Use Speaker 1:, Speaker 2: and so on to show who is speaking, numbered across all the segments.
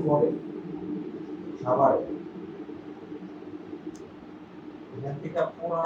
Speaker 1: পরে সাভারে এখান থেকে পুরা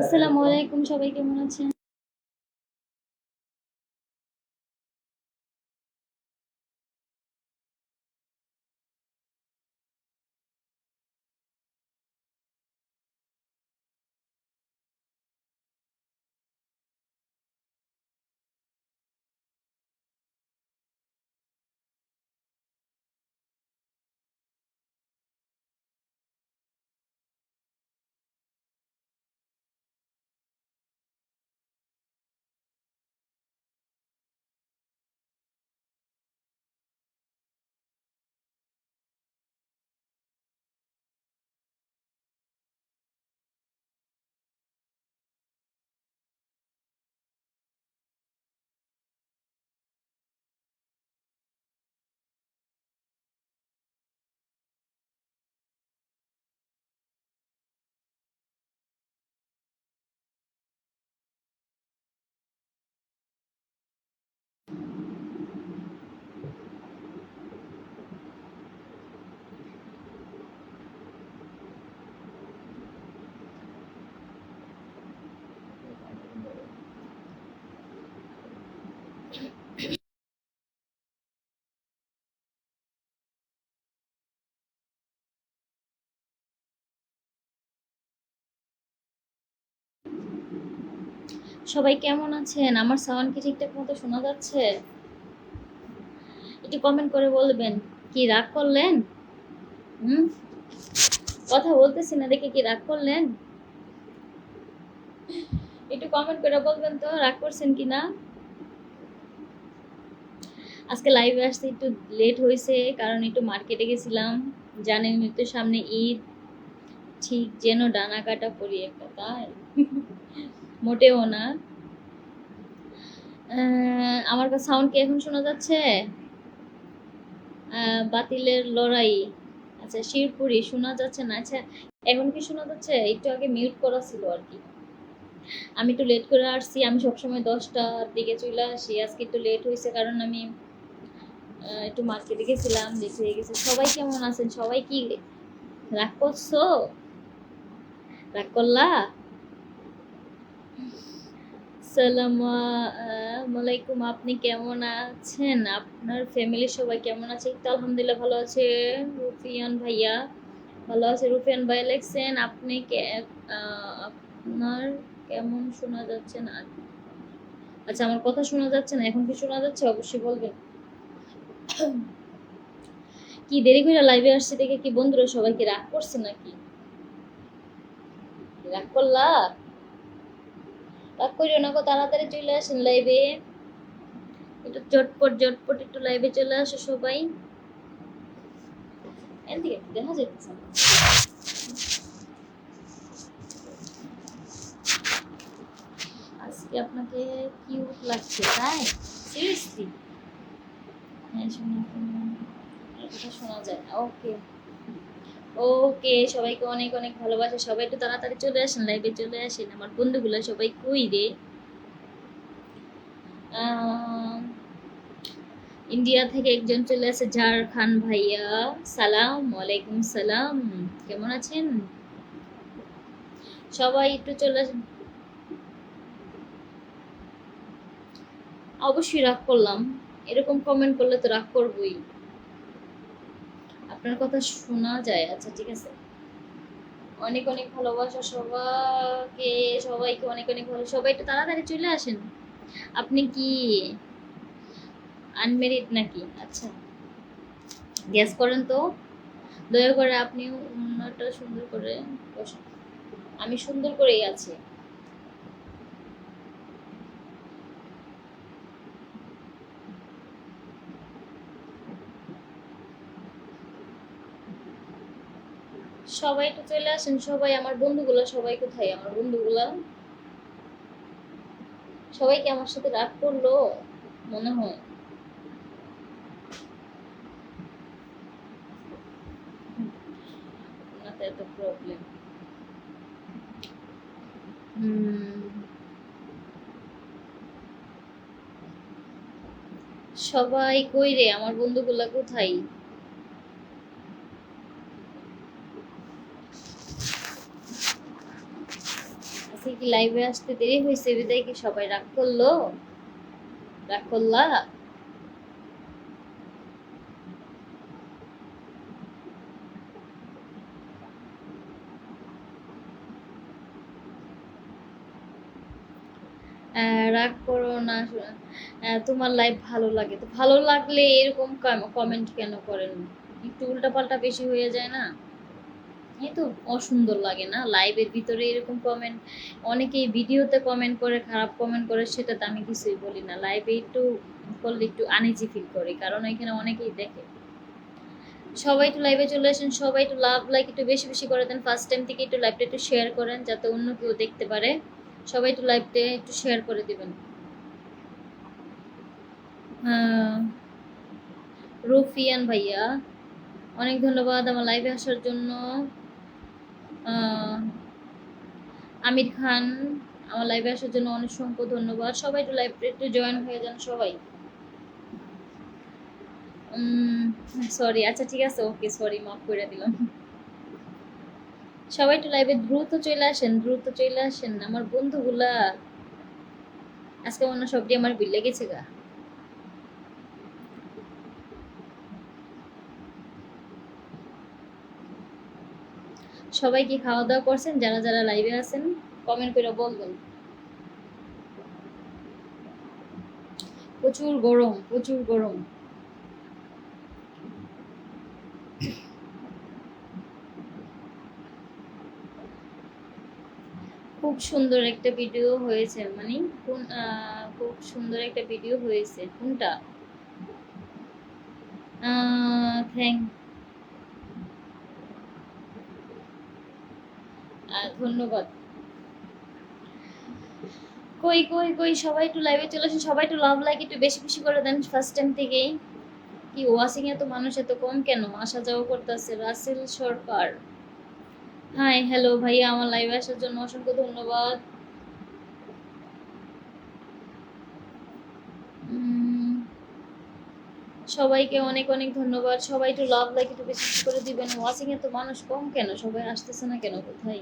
Speaker 2: আসসালামু আলাইকুম, সবাই কেমন আছেন? সবাই কেমন আছেন? আমার সাউন্ড কি ঠিকঠাক মতো শোনা যাচ্ছে? একটু কমেন্ট করে বলবেন। কি রাগ করলেন? হুম, কথা বলতেছি না দেখে কি রাগ করলেন? একটু কমেন্ট করে বলবেন তো রাগ করছেন কি না। আজকে লাইভে আসতে একটু লেট হয়েছে, কারণ একটু মার্কেটে গেছিলাম। জানেন তো সামনে ঈদ, ঠিক যেন ডানা কাটা পরি একটা, তাই মোটেও না। আমার কাছে সাউন্ড কি এখন শোনা যাচ্ছে? বাতিলের লড়াই, আচ্ছা শিরপুরি শোনা যাচ্ছে না। আচ্ছা এখন কি শোনা যাচ্ছে? একটু আগে মিউট করা ছিল আর কি। আমি একটু লেট করে আসছি, আমি সবসময় 10টার দিকে চলে আসি, আজকে একটু লেট হয়েছে কারণ আমি একটু মার্কেটে গেছিলাম, লেট হয়ে গেছে। সবাই কেমন আছেন? সবাই কি রাগ করছো? রাগ করলা? সালামালাইকুম, আপনি কেমন আছেন? আপনার ফ্যামিলির সবাই কেমন আছে? তো আলহামদুলিল্লাহ ভালো আছে। রুফিয়ান ভাইয়া ভালো আছে। রুফিয়ান ভাই লেখছেন আপনি আপনার কেমন শোনা যাচ্ছে না। আচ্ছা আমার কথা শোনা যাচ্ছে না, এখন কি শোনা যাচ্ছে? অবশ্যই বলবেন। কি দেরি করে লাইভে আসছে দেখে কি বন্ধুরা সবাই কি রাগ করছে নাকি? রাগ করলা? রাগ করিও না গো, তাড়াতাড়ি চলে আসেন লাইভে। একটু চটপট ঝটপট একটু লাইভে চলে আসো সবাই। এদিকে দেখা যাচ্ছে না। আজকে আপনাকে কিউট লাগছে, তাই? সিরিয়াসলি? হ্যাঁ শোনা, কথা শোনা যায়। ওকে ওকে, সবাইকে অনেক অনেক ভালোবাসা। সবাই একটু তাড়াতাড়ি চলে আসেন, লাইভে চলে আসেন। আমার বন্ধুগুলো সবাই কই রে? ইন্ডিয়া থেকে একজন চলে আসে, জার খান ভাইয়া। সালাম ওয়ালাইকুম সালাম, কেমন আছেন সবাই? একটু চলে আসেন। অবশ্যই রাগ করলাম, এরকম কমেন্ট করলে তো রাগ করবই। আপনার কথা শোনা যায়। আচ্ছা ঠিক আছে, অনেক অনেক ভালোবাসা সবাইকে, সবাইকে অনেক অনেক ভালো। সবাই একটু তাড়াতাড়ি চলে আসেন। আপনি কি আনমেরিড নাকি? আচ্ছা, গ্যাস করেন তো দয়া করে। আপনি উন্নটা সুন্দর করে বসেন। আমি সুন্দর করেই আছি। সবাই একটু চলে আসেন। সবাই, আমার বন্ধুগুলা সবাই কোথায়? আমার বন্ধুগুলা সবাই কি আমার সাথে রাগ করলো মনে হয়? না তো, এত প্রবলেম। সবাই কই রে? আমার বন্ধুগুলা কোথায়? আজকে কি লাইভে আসতে দেরি হয়েছে বিদায় কি সবাই রাগ করলো? রাগ করলা? রাগ করো না। তোমার লাইভ ভালো লাগে তো, ভালো লাগলে এরকম কমেন্ট কেন করেন? একটু উল্টাপাল্টা বেশি হয়ে যায় না? এই তো অসুন্দর লাগে না লাইভের ভিতরে এরকম কমেন্ট? অনেকেই ভিডিওতে কমেন্ট করে, খারাপ কমেন্ট করে, সেটাতে আমি কিছুই বলি না। লাইভে একটু করলে একটু আনইজি ফিল করি, কারণ এখানে অনেকেই দেখে। সবাই একটু লাইভে চলে আসেন। সবাই একটু লাভ লাইক একটু বেশি বেশি করে দেন। ফার্স্ট টাইম থেকে একটু লাইভটা একটু শেয়ার করেন, যাতে অন্য কেউ দেখতে পারে। সবাই একটু লাইভটা একটু শেয়ার করে দিবেন। হ্যাঁ, রফিয়ান ভাইয়া অনেক ধন্যবাদ আমার লাইভে আসার জন্য। আহ, আমির খান আমার লাইভে আসার জন্য অনেক সংখ্য ধন্যবাদ। সবাই একটু লাইভে একটু জয়েন হয়ে যান সবাই। সরি, আচ্ছা ঠিক আছে, ওকে সরি, মাফ করে দিলাম। সবাই একটু লাইভে দ্রুত চলে আসেন, দ্রুত চলে আসেন আমার বন্ধুগুলা। আজকে মনে হয় সবটি আমার বিল লেগেছে গা। সবাই কি খাওয়া দাওয়া করছেন? যারা যারা লাইভে আছেন কমেন্ট করে বলবেন। প্রচুর গরম, প্রচুর গরম। খুব সুন্দর একটা ভিডিও হয়েছে, মানে কোন খুব সুন্দর একটা ভিডিও হয়েছে কোনটা? থ্যাংক, ধন্যবাদ। কই কই কই সবাই একটু লাইভে চলে আসেন। সবাই একটু লাভ লাইক একটু বেশি বেশি করে দেন ফার্স্ট টাইম থেকেই। কি ওয়াচিং এত মানুষ এত কম কেন? আসা যাওয়া করতেছে। রাসেল সরকার, হাই হ্যালো ভাইয়া, আমার লাইভে আসার জন্য অসংখ্য ধন্যবাদ। সবাইকে অনেক অনেক ধন্যবাদ। সবাই একটু লাভ লাইক একটু বেশি বেশি করে দিবেন। ওয়াচিং এ তো মানুষ কম কেন? সবাই আসতেছে না কেন? কোথায়?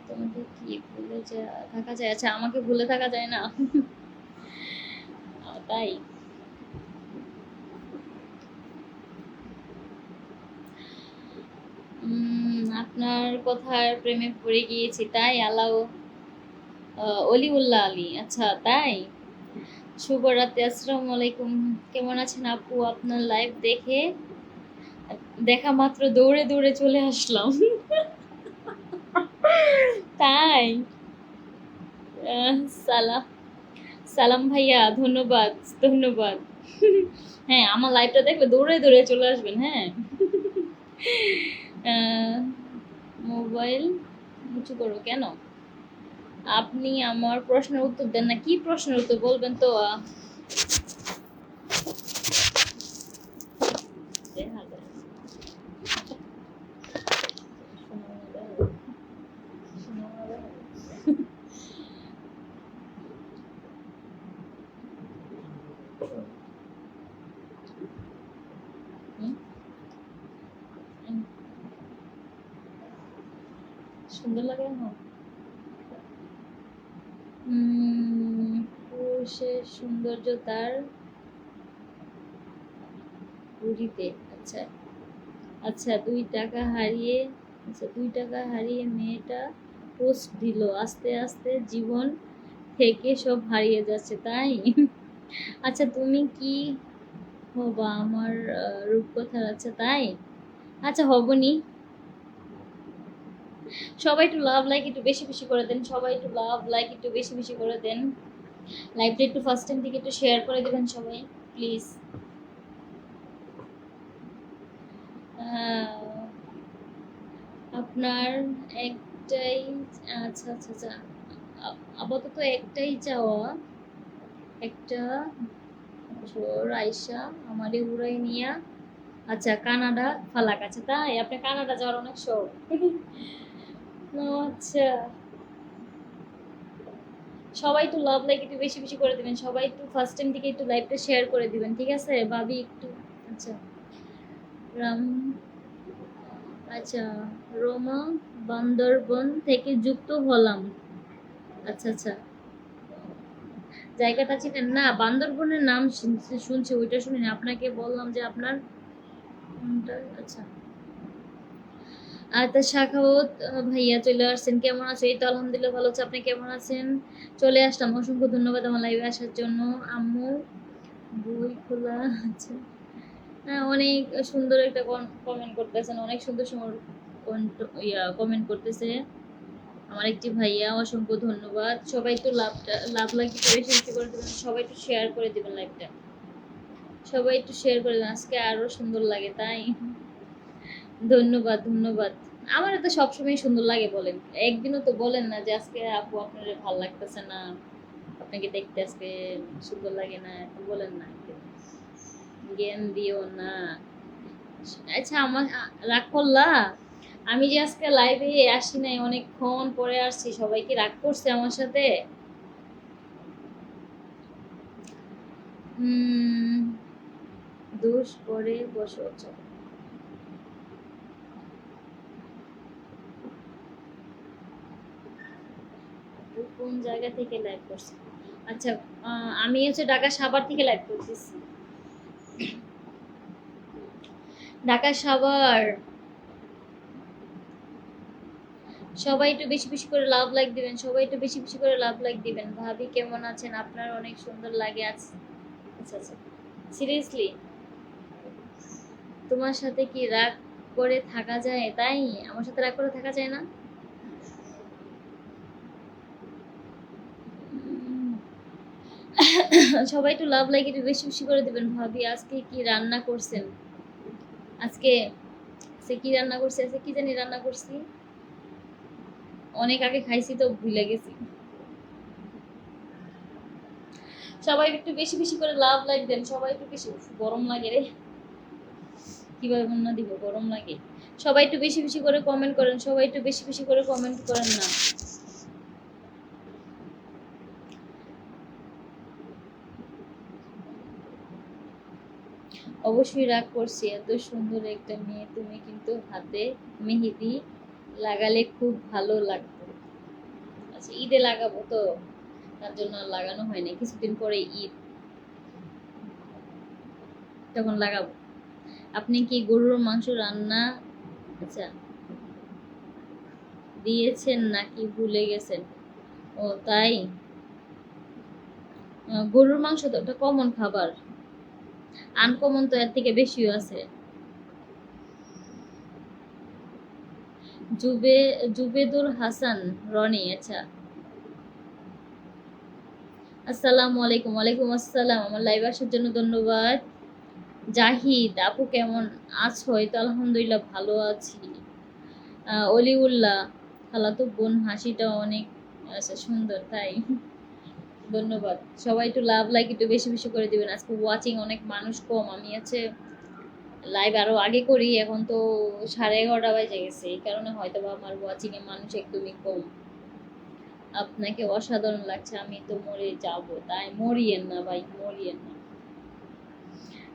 Speaker 2: তোমাকে কি ভুলে থাকা যায়? আচ্ছা, আমাকে ভুলে থাকা যায় না? তাই আপনার কথার প্রেমে পড়ে গিয়েছি তাই? আলাও অলিউল্লাহ আলী, আচ্ছা তাই। শুভরাত্রি, আসসালামু আলাইকুম। কেমন আছেন আপু? আপনার লাইভ দেখা মাত্র দৌড়ে দৌড়ে চলে আসলাম। তাই? আহ, সালাম, সালাম ভাইয়া, ধন্যবাদ, ধন্যবাদ। হ্যাঁ, আমার লাইভটা দেখলে দৌড়ে দৌড়ে চলে আসবেন। হ্যাঁ, মোবাইল উঁচু করো কেন? আপনি আমার প্রশ্নের উত্তর দেন না। কি প্রশ্নের উত্তর বলবেন তো? দেখা যায়। সুন্দর লাগে না? পুরুষের সৌন্দর্য তার বুড়িতে। আচ্ছা আচ্ছা, 2 টাকা হারিয়ে, আচ্ছা 2 টাকা হারিয়ে মেয়েটা পোস্ট দিল, আস্তে আস্তে জীবন থেকে সব হারিয়ে যাচ্ছে, তাই? আচ্ছা, তুমি কি হবা আমার রূপকথার? আচ্ছা তাই, আচ্ছা হবনি। সবাই একটু লাভ লাইক একটু বেশি বেশি করে দেন, সবাই একটু লাভ লাইক একটু বেশি বেশি করে দেন। লাইভটা একটু ফার্স্ট টাইম থেকে একটু শেয়ার করে দেবেন সবাই প্লিজ। আপনার একটাই, আচ্ছা আচ্ছা আচ্ছা, আপাতত একটাই চাওয়া, একটা বছর আইসা আমারে উড়াই নিয়া, আচ্ছা কানাডা ফালাক। আচ্ছা তাই, আপনি কানাডা যাওয়ার অনেক শখ? ও আচ্ছা, সবাই একটু লাভ লাইক একটু বেশি বেশি করে দিবেন, সবাই একটু ফার্স্ট টাইম থেকে একটু লাইভটা শেয়ার করে দিবেন, ঠিক আছে ভাবি একটু। আচ্ছা রাম, আচ্ছা রোমা বান্দরবন থেকে যুক্ত হলাম। আচ্ছা আচ্ছা, জায়গাটা চিনেন না? বান্দরবনের নাম শুনছি, ওইটা শুনিনি। আপনাকে বললাম যে আপনার আচ্ছা। আর তা সাখাওয়াত ভাইয়া চলে আসছেন, কেমন আছো? এই তো আলহামদুলিল্লাহ ভালো আছে, আপনি কেমন আছেন? চলে আসলাম, অসংখ্য ধন্যবাদ আমার লাইভে আসার জন্য। আম্মু বই খোলা, আচ্ছা। হ্যাঁ, অনেক সুন্দর একটা কমেন্ট করতেছেন, অনেক সুন্দর সুন্দর কমেন্ট করতেছে আমার একটি ভাইয়া, অসংখ্য ধন্যবাদ। সবাই একটু লাভ লাগবে বেশি বেশি করে দেবেন, সবাই একটু শেয়ার করে দিবেন লাইভটা, সবাই একটু শেয়ার করে দেবেন, আজকে আরো সুন্দর লাগে, তাই? ধন্যবাদ ধন্যবাদ। আমার তো সবসময় সুন্দর লাগে বলেন, একদিনও তো বলেন না যে আজকে আপু আপনার ভালো লাগতেছে না, আপনাকে দেখতে আজকে সুন্দর লাগে না, তো বলেন না, জ্ঞান দিও না। আচ্ছা আমার রাগ করলা? আমি যে আজকে লাইভে আসি নাই, অনেকক্ষণ পরে আসছি, সবাই কি রাগ করছে আমার সাথে? দোষ করে বসো, চলো। কোন জায়গা থেকে লাইভ করছি? আচ্ছা, আমি হচ্ছে ঢাকা সাভার থেকে লাইভ করতেছি, ঢাকা সাভার। সবাই একটু বেশি বেশি করে লাভ লাইক দিবেন, সবাই একটু বেশি বেশি করে লাভ লাইক দিবেন। ভাবি কেমন আছেন? আপনার অনেক সুন্দর লাগে আজ। আচ্ছা আচ্ছা, সিরিয়াসলি তোমার সাথে কি রাগ করে থাকা যায়? তাই, আমার সাথে রাগ করে থাকা যায় না? সবাই একটু লাভ লাইক একটু বেশি বেশি করে দিবেন। ভাবি আজকে কি রান্না করছেন? আজকে সে কি রান্না করছে, আজকে কি জানি রান্না করছি, অনেক আগে খাইছি তো ভুলে গেছি। সবাই একটু বেশি বেশি করে লাভ লাইক দেন, সবাই একটু বেশি। গরম লাগে রে, কিভাবে বন্যা দিব, গরম লাগে। সবাই একটু বেশি বেশি করে কমেন্ট করেন, সবাই একটু বেশি বেশি করে কমেন্ট করেন না। অবশ্যই রাগ করছি, এত সুন্দর একটা মেয়ে তুমি, কিন্তু হাতে মেহেদি লাগালে খুব ভালো লাগতো। আচ্ছা ঈদে লাগাবো তো, তার জন্য আর লাগানো হয় না, কিছুদিন পরে ঈদ, তখন লাগাবো। আপনি কি গরুর মাংস রান্না, আচ্ছা, দিয়েছেন নাকি ভুলে গেছেন? ও তাই, গরুর মাংস তো একটা কমন খাবার, আনকমন তো এর থেকে বেশিও আছে। জুবেদুল হাসান রনি, আচ্ছা। আসসালামু আলাইকুম। ওয়ালাইকুম আসসালাম, আমার লাইভ আসার জন্য ধন্যবাদ। জাহিদ আপু কেমন আছো? এই তো আলহামদুলিল্লাহ ভালো আছি। অলিউল্লাহ খালাতো বোন হাসিটা অনেক, আচ্ছা সুন্দর, তাই? ধন্যবাদ। সবাই একটু লাভ লাইক একটু বেশি বেশি করে দিবেন, আজকে ওয়াচিং অনেক মানুষ কম, আমি আছে লাইভ আরো আগে করি, এখন তো 11:30 বাজে গেছে, এই কারণে হয়তো বা আমার ওয়াচিং এ মানুষ একদমই কম। আপনাকে অসাধারণ লাগছে, আমি তো মরে যাব, তাই? মরিয়েন না ভাই, মরিয়েন না,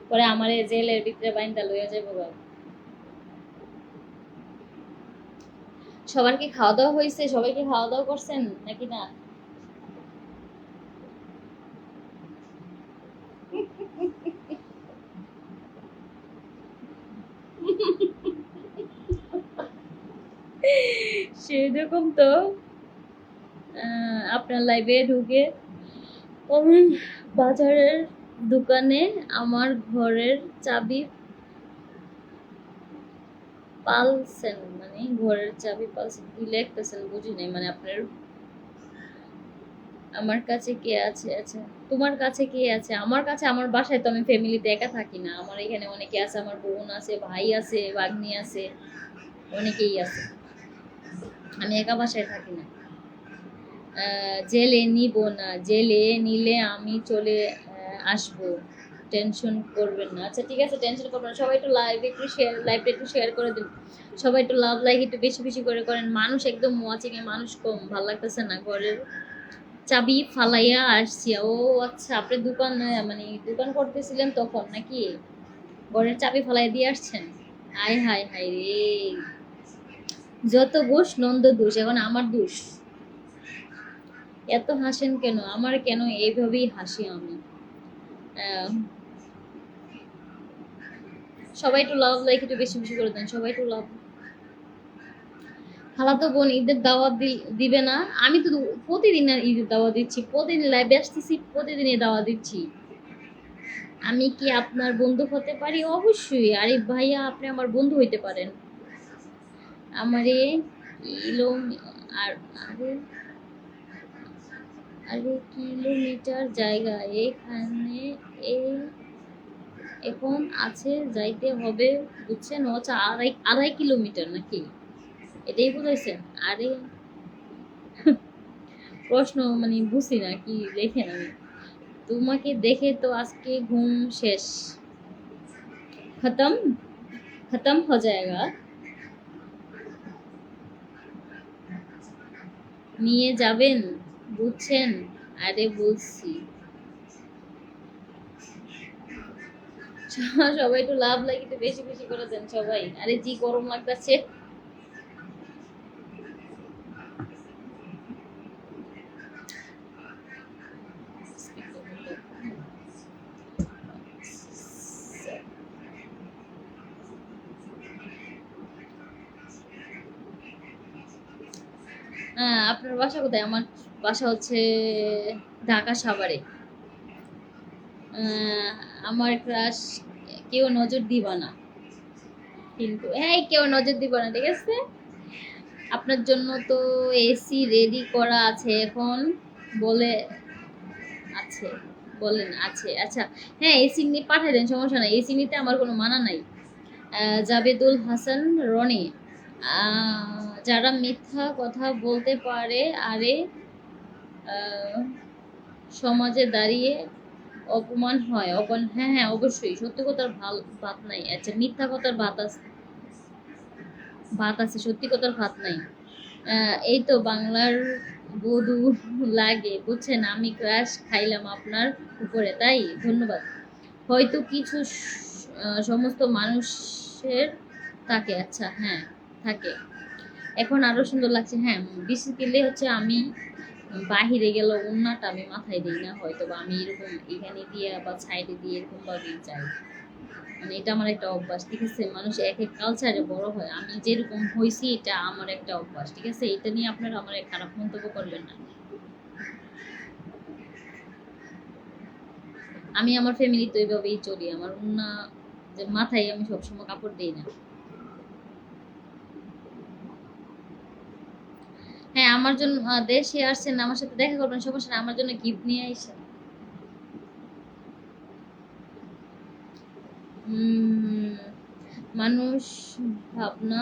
Speaker 2: পরে আমার জেলের ভিতরে বাইন্দা লইয়া যাবো গা। সবার কি খাওয়া দাওয়া হয়েছে? সবাই কি খাওয়া দাওয়া করছেন নাকি না? সেরকম তো আপনার লাইভে ঢুকে আমি বাজারের দোকানে আমার ঘরের চাবি পালছেন, মানে ঘরের চাবি পালছেন কি লিখতেছেন বুঝি নাই, মানে আপনার আমার কাছে কে আছে? আচ্ছা, তোমার কাছে কে আছে? আমার কাছে, আমার বাসায় তো আমি ফ্যামিলিতে একা থাকি না, আমার এখানে অনেকে আছে, আমার বোন আছে, ভাই আছে, ভাগ্নি আছে, অনেকেই আছে, আমি একা বাসায় থাকি না। জেলে নিব না, জেলে নিলে আমি চলে আসবো, টেনশন করবেন না। আচ্ছা ঠিক আছে, টেনশন করবেন না। সবাই একটু লাইভটা একটু শেয়ার করে দিন, সবাই একটু লাভ লাইক একটু বেশি বেশি করে করেন। মানুষ একদম ওয়াচিং এ মানুষ কম, ভালো লাগতেছে না। ঘরের চাবি ফালাইয়া আসছি। ও আচ্ছা, আপনি দোকান মানে দোকান করতেছিলেন তখন নাকি ঘরের চাবি ফালাই দিয়ে আসছেন? হায় হায় হায় রে, যত দোষ নন্দ দোষ, এখন আমার দোষ। এত হাসেন কেন? আমার কেন এইভাবেই হাসি আমি। আহ, সবাই একটু লাভ লাইক একটু বেশি বেশি করে দেন, সবাই একটু লাভ। খালাতো বোন ঈদের দাওয়াত দিবে না? আমি তো প্রতিদিন ঈদের দাওয়াত দিচ্ছি, প্রতিদিন লাইভে আসতেছি, প্রতিদিনই দাওয়াত দিচ্ছি। আমি কি আপনার বন্ধু হতে পারি? অবশ্যই। আরে ভাইয়া, আপনি আমার বন্ধু হইতে পারেন। আমারে কিলো আর আরে আরে কিলোমিটার জায়গা এখানে এই এখন আছে, যাইতে হবে, বুঝছেন? ও আচ্ছা, আড়াই আড়াই কিলোমিটার নাকি, এটাই বুঝাইছেন? আরে প্রশ্ন মানে বুঝি না কি লেখেন। আমি তোমাকে দেখে তো আজকে ঘুম শেষ, খতম খতম হো জায়গা। নিয়ে যাবেন, বুঝছেন? আরে বলছি। সবাই একটু লাভ লাগে একটু বেশি বেশি করে দেন সবাই। আরে জি গরম লাগতেছে। হ্যাঁ, আপনার বাসা কোথায়? আমার বাসা হচ্ছে ঢাকা সাভারে। আহ, আমার ক্রাশ, কেউ নজর দিবা না কিন্তু, হ্যাঁ কেউ নজর দিবা না, ঠিক আছে? আপনার জন্য তো এসি রেডি করা আছে এখন, বলে আছে, বলেন আছে। আচ্ছা, হ্যাঁ এসি নিয়ে পাঠিয়ে দেন, সমস্যা নাই, এসি নিতে আমার কোনো মানা নাই। জাবেদুল হাসান রনি, যারা মিথ্যা কথা বলতে পারে, আরে আহ, সমাজে দাঁড়িয়ে অপমান হয়, হ্যাঁ হ্যাঁ অবশ্যই, সত্যি কথার ভাত নাই। আচ্ছা, মিথ্যা কথার ভাত আছে, ভাত আছে, সত্যি কথার ভাত নাই। এই তো বাংলার বধূ লাগে, বুঝছেন? আমি ক্রাশ খাইলাম আপনার উপরে, তাই ধন্যবাদ। হয়তো কিছু সমস্ত মানুষের থাকে। আচ্ছা হ্যাঁ, থাকে। এখন আরো সুন্দর লাগছে। হ্যাঁ, বেসিক্যালি হচ্ছে আমি বাহিরে গেল ওন্নাটা আমি মাথায় দিই না, হয়তো বা আমি এরকম এখানে দিয়ে বা সাইডে দিয়ে এরকম ভাবেই যাই, মানে এটা আমার একটা অভ্যাস, ঠিক আছে? মানুষ এক এক কালচারে বড় হয়, আমি যেরকম হয়েছি এটা আমার একটা অভ্যাস, ঠিক আছে? এটা নিয়ে আপনারা আমার খারাপ মন্তব্য করবেন না। আমি আমার ফ্যামিলি তো এইভাবেই চলি, আমার ওন্না যে মাথায় আমি সবসময় কাপড় দিই না। হ্যাঁ, আমার জন্য দেশে আসছেন, আমার সাথে দেখা করবেন, সমস্যা নেই, আমার জন্য গিফট নিয়ে আইসেন। মানুষ ভাবনা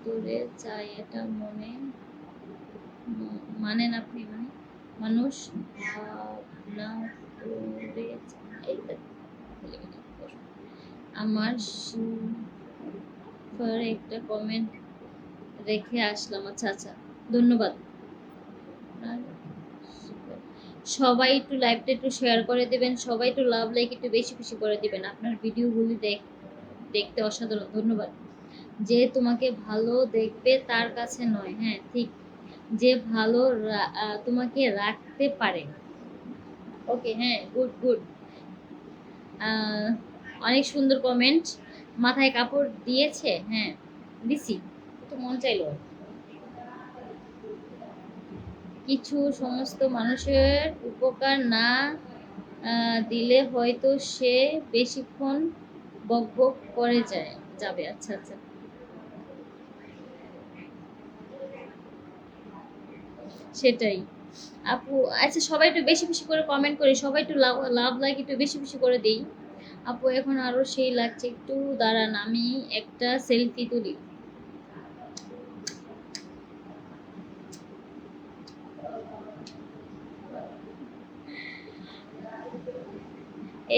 Speaker 2: দূরে চায়, এটা মানেন আপনি? মানে মানুষ ভাবনা দূরে চায়, এটা আমার পরে একটা কমেন্ট রেখে আসলাম। আচ্ছা আচ্ছা, ধন্যবাদ। সবাই একটু লাইভটা একটু শেয়ার করে দিবেন, সবাই একটু লাভ লাইক একটু বেশি বেশি করে দিবেন। আপনার ভিডিওগুলি দেখতে অসাধারণ, ধন্যবাদ। যে তোমাকে ভালো দেখবে তার কাছে নয়, হ্যাঁ ঠিক, যে ভালো তোমাকে রাখতে পারে। ওকে, হ্যাঁ, গুড গুড। অনেক সুন্দর কমেন্ট। মাথায় কাপড় দিয়েছে, হ্যাঁ দিছি, তো মন চাইলো। কিছু সমস্ত মানুষের উপকার না দিলে হয়তো সে বেশিক্ষণ বক বক করে যাবে। আচ্ছা আচ্ছা, সেটাই আপু। আচ্ছা, সবাই একটু বেশি বেশি করে কমেন্ট করি, সবাই একটু লাভ লাভ লাইক একটু বেশি বেশি করে দেই। আপু এখন আরো সেই লাগছে, একটু দাঁড়ান আমি একটা সেলফি তুলি।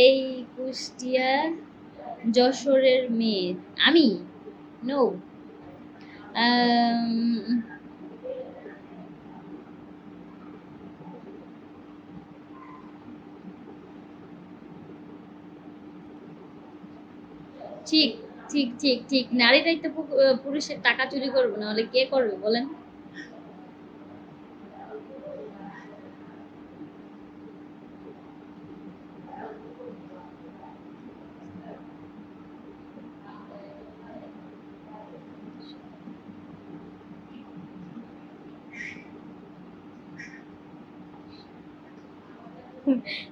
Speaker 2: এই কুষ্টিয়া যশোরের মেয়ে আমি। নো, ঠিক ঠিক ঠিক ঠিক, নারীরাই তো পুরুষের টাকা চুরি করবে, না হলে কে করবে বলেন?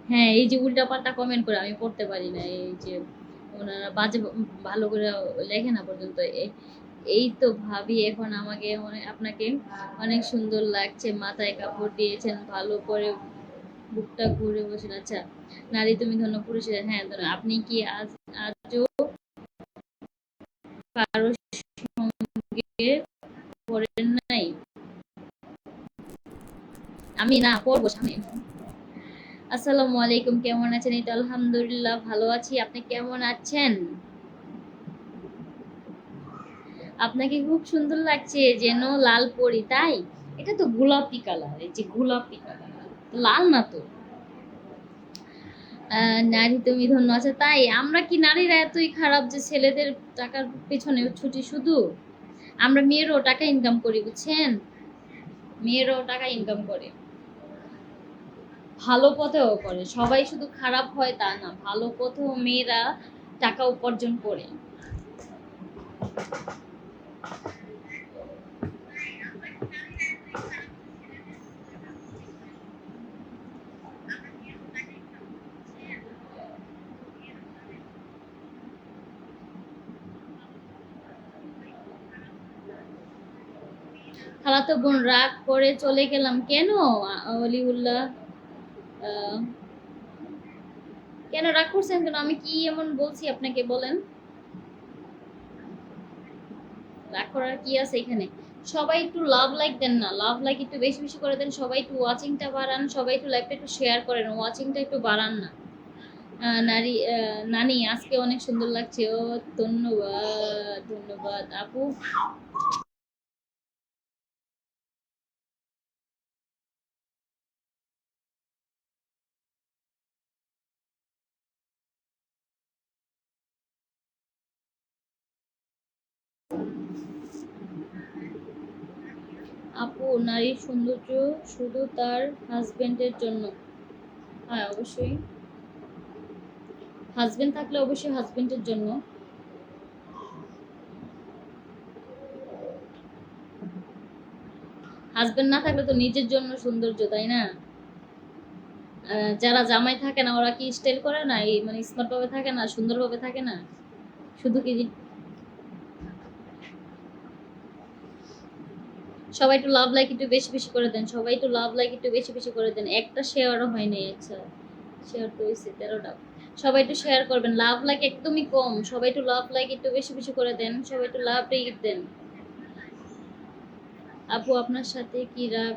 Speaker 2: হ্যাঁ, এই যে উল্টাপাল্টা কমেন্ট করে আমি পড়তে পারি না, এই যে ওনারা বাজে ভালো করে লেখে না পর্যন্ত। এই তো ভাবি এখন আমাকে আপনাকে অনেক সুন্দর লাগছে, মাথায় কাপড় দিয়েছেন, ভালো করে বুকটা ঘুরে বসেন। আচ্ছা, নারী তুমি ধন্য পুরুষের, হ্যাঁ ধন্য। আপনি কি আজও কারো সঙ্গে পড়েন নাই? আমি না, পড়বো সামনে। আসসালামু আলাইকুম, কেমন আছেন? এই তো আলহামদুলিল্লাহ ভালো আছি, আপনি কেমন আছেন? আপনাকে খুব সুন্দর লাগছে, যেন লাল পরি, তাই? এটা তো গোলাপি কালার, এই যে গোলাপি কালার, লাল না তো। নারী তুমি ধন্য আছে, তাই? আমরা কি নারীরা এতই খারাপ যে ছেলেদের টাকার পেছনে ছুটি শুধু? আমরা মেয়েরাও টাকা ইনকাম করি, বুঝছেন? মেয়েরাও টাকা ইনকাম করে, ভালো পথেও করে। সবাই শুধু খারাপ হয় তা না, ভালো পথেও মেয়েরা টাকা উপার্জন করে। খালাতো বোন রাগ করে চলে গেলাম কেন? অলিউল্লাহ, আহ, কেন রাগ করছেন কেন? আমি কি এমন বলছি আপনাকে বলেন? রাগ করার কি আছে এখানে? সবাই একটু লাভ লাইক দেন না, লাভ লাইক একটু বেশি বেশি করে দেন, সবাই একটু ওয়াচিংটা বাড়ান, সবাই একটু লাইভটা একটু শেয়ার করেন, ওয়াচিংটা একটু বাড়ান না। নানি আজকে অনেক সুন্দর লাগছে। ও ধন্যবাদ ধন্যবাদ আপু। আপু, নারীর সৌন্দর্য শুধু তার হাজবেন্ডের জন্য? হ্যাঁ অবশ্যই, হাজবেন্ড থাকলে অবশ্যই হাজবেন্ডের জন্য। হাজবেন্ড না থাকলে তো নিজের জন্য সৌন্দর্য, তাই না? যারা জামাই থাকে না ওরা কি স্টাইল করে না, এই মানে স্মার্ট ভাবে থাকে না, সুন্দর ভাবে থাকে না? শুধু কি সবাই একটু লাভ লাইক একটু বেশি বেশি করে দেন, সবাই একটু লাভ লাইক একটু বেশি বেশি করে দেন। একটা শেয়ারও হয়নি। আচ্ছা, শেয়ার তো হয়েছে 13টা। সবাই একটু শেয়ার করবেন, লাভ লাইক একদমই কম, সবাই একটু লাভ লাইক একটু বেশি বেশি করে দেন, সবাই একটু লাভ লাইক দেন। আপু আপনার সাথে কি রাগ?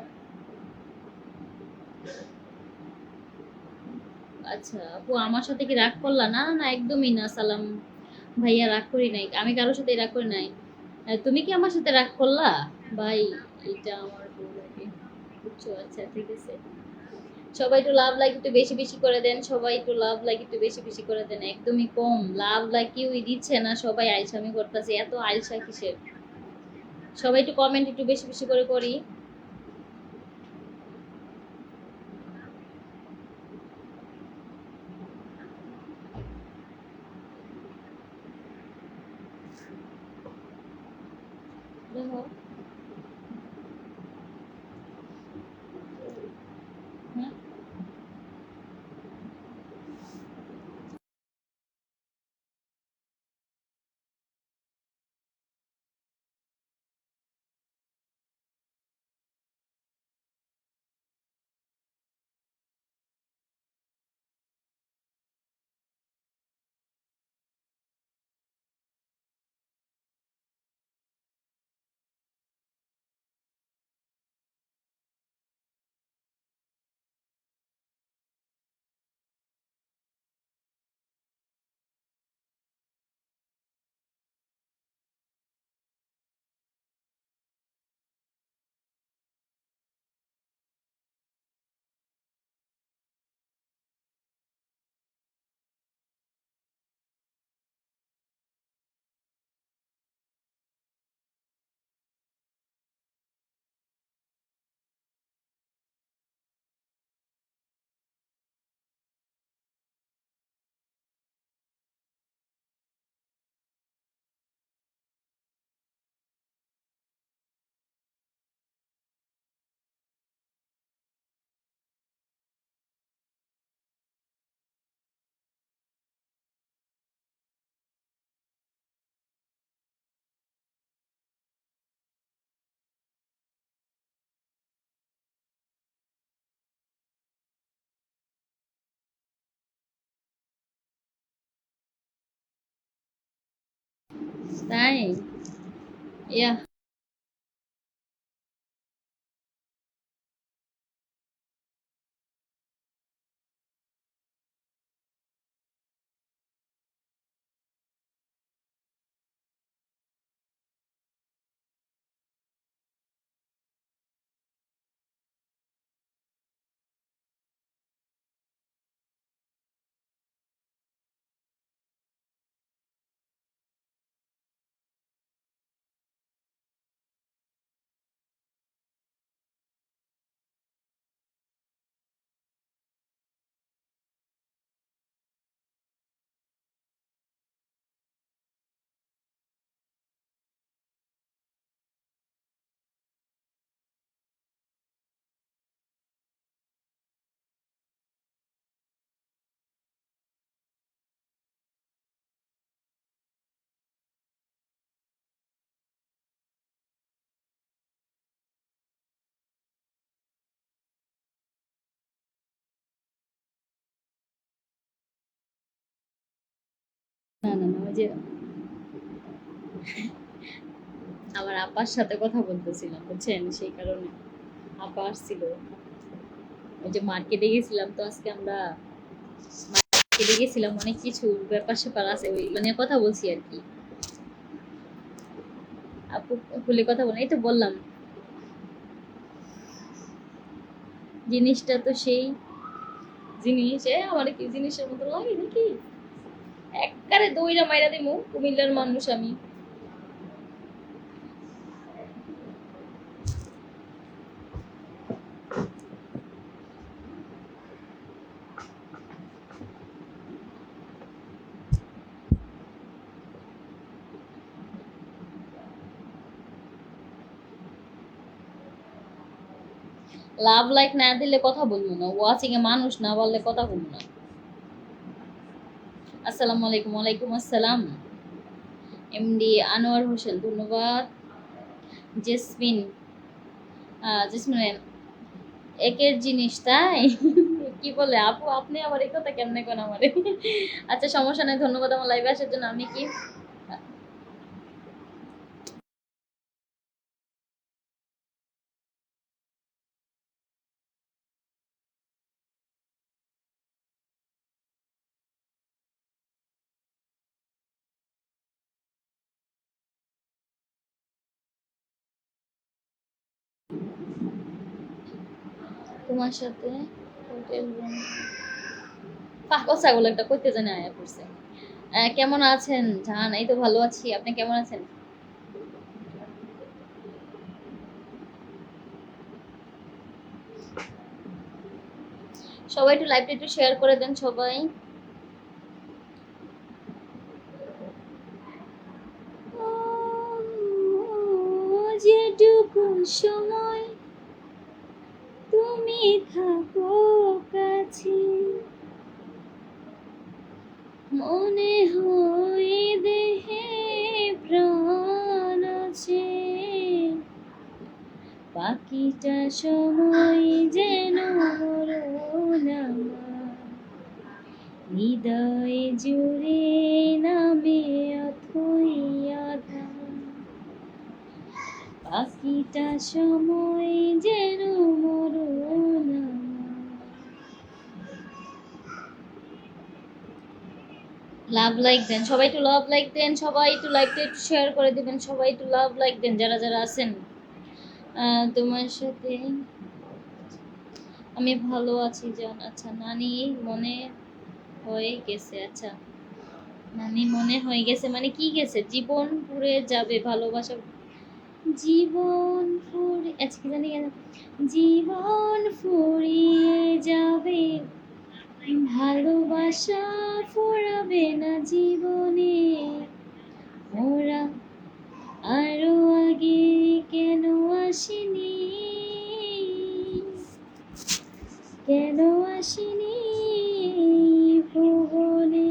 Speaker 2: আচ্ছা আপু, আমার সাথে কি রাগ করলা? না না না, একদমই না। সালাম ভাইয়া, রাগ করি নাই, আমি কারোর সাথে রাগ করি নাই। তুমি কি আমার সাথে রাগ করলা? ভাই, এটা আমার বউ লাগে, বুঝছো? আচ্ছা ঠিক আছে। সবাই একটু লাভ লাইক একটু বেশি বেশি করে দেন, সবাই একটু লাভ লাইক একটু বেশি বেশি করে দেন। একদমই কম লাভ লাইক কেউই দিচ্ছে না, সবাই আইসামি করতেছে। এত আইসা কিসের? সবাই একটু কমেন্ট একটু বেশি বেশি করে করি। দেখো, হ্যাঁ, তাই ইয়া না না না, ওই যে আমার আপার সাথে কথা বলতেছিলাম বুঝছেন, সেই কারণে আপা আসছিল। ওই যে মার্কেটে গেছিলাম তো আজকে আমরা, মার্কেটে গেছিলাম, অনেক কিছু ব্যাপার স্যাপার আছে, ওইগুলো নিয়ে কথা বলছি আর কি। আপু খুলে কথা বলে, এই তো বললাম জিনিসটা তো সেই জিনিস, আমার কি জিনিসের মতো লাগে নাকি? একবারে দইরা মাইরা দিমু, কুমিল্লার মানুষ আমি। লাভ লাইক না দিলে কথা বলবো না, ওয়াচিং এ মানুষ না বললে কথা বলবো না। আসসালামু আলাইকুম। ওয়ালাইকুম আসসালাম। এমডি আনোয়ার হোসেন, ধন্যবাদ। জেসমিন, জেসমিন একের জিনিস তাই কি বলে আপু, আপনি আবার এই কথা কেমনে কোন আমারে? আচ্ছা সমস্যা নাই, ধন্যবাদ আমার লাইভে আসার জন্য। আমি কি তোমার সাথে পাগল ছাগল একটা করতে জানে আয়া পড়ছে। কেমন আছেন জান? এই তো ভালো আছি, আপনি কেমন আছেন? সবাই একটু লাইভটা একটু শেয়ার করে দেন সবাই। যেটুকু সময় তুমি থাকো কাছে, মনে হয় দেহে প্রাণ আছে, বাকিটা সময় যেন মরণ আমার, হৃদয় জুড়ে নামে অথই আধার, বাকিটা সময় যেন মরণ আমার। লাভ লাইক দেন সবাই, একটু লাভ লাইক দেন সবাই, একটু লাইকটা একটু শেয়ার করে দিবেন সবাই, একটু লাভ লাইক দেন যারা যারা আছেন। তোমার সাথে আমি ভালো আছি জান। আচ্ছা, নানি মনে হয়ে গেছে। আচ্ছা, নানি মনে হয়ে গেছে মানে কি গেছে? জীবন পুড়ে যাবে ভালোবাসা, জীবন ফুরিয়ে, আচ্ছা কি জানি জীবন ফুরিয়ে যাবে, ভালোবাসা ফুরাবে না জীবনে, ওরা আরো আগে কেন আসেনি, কেন আসেনি ভুবনে।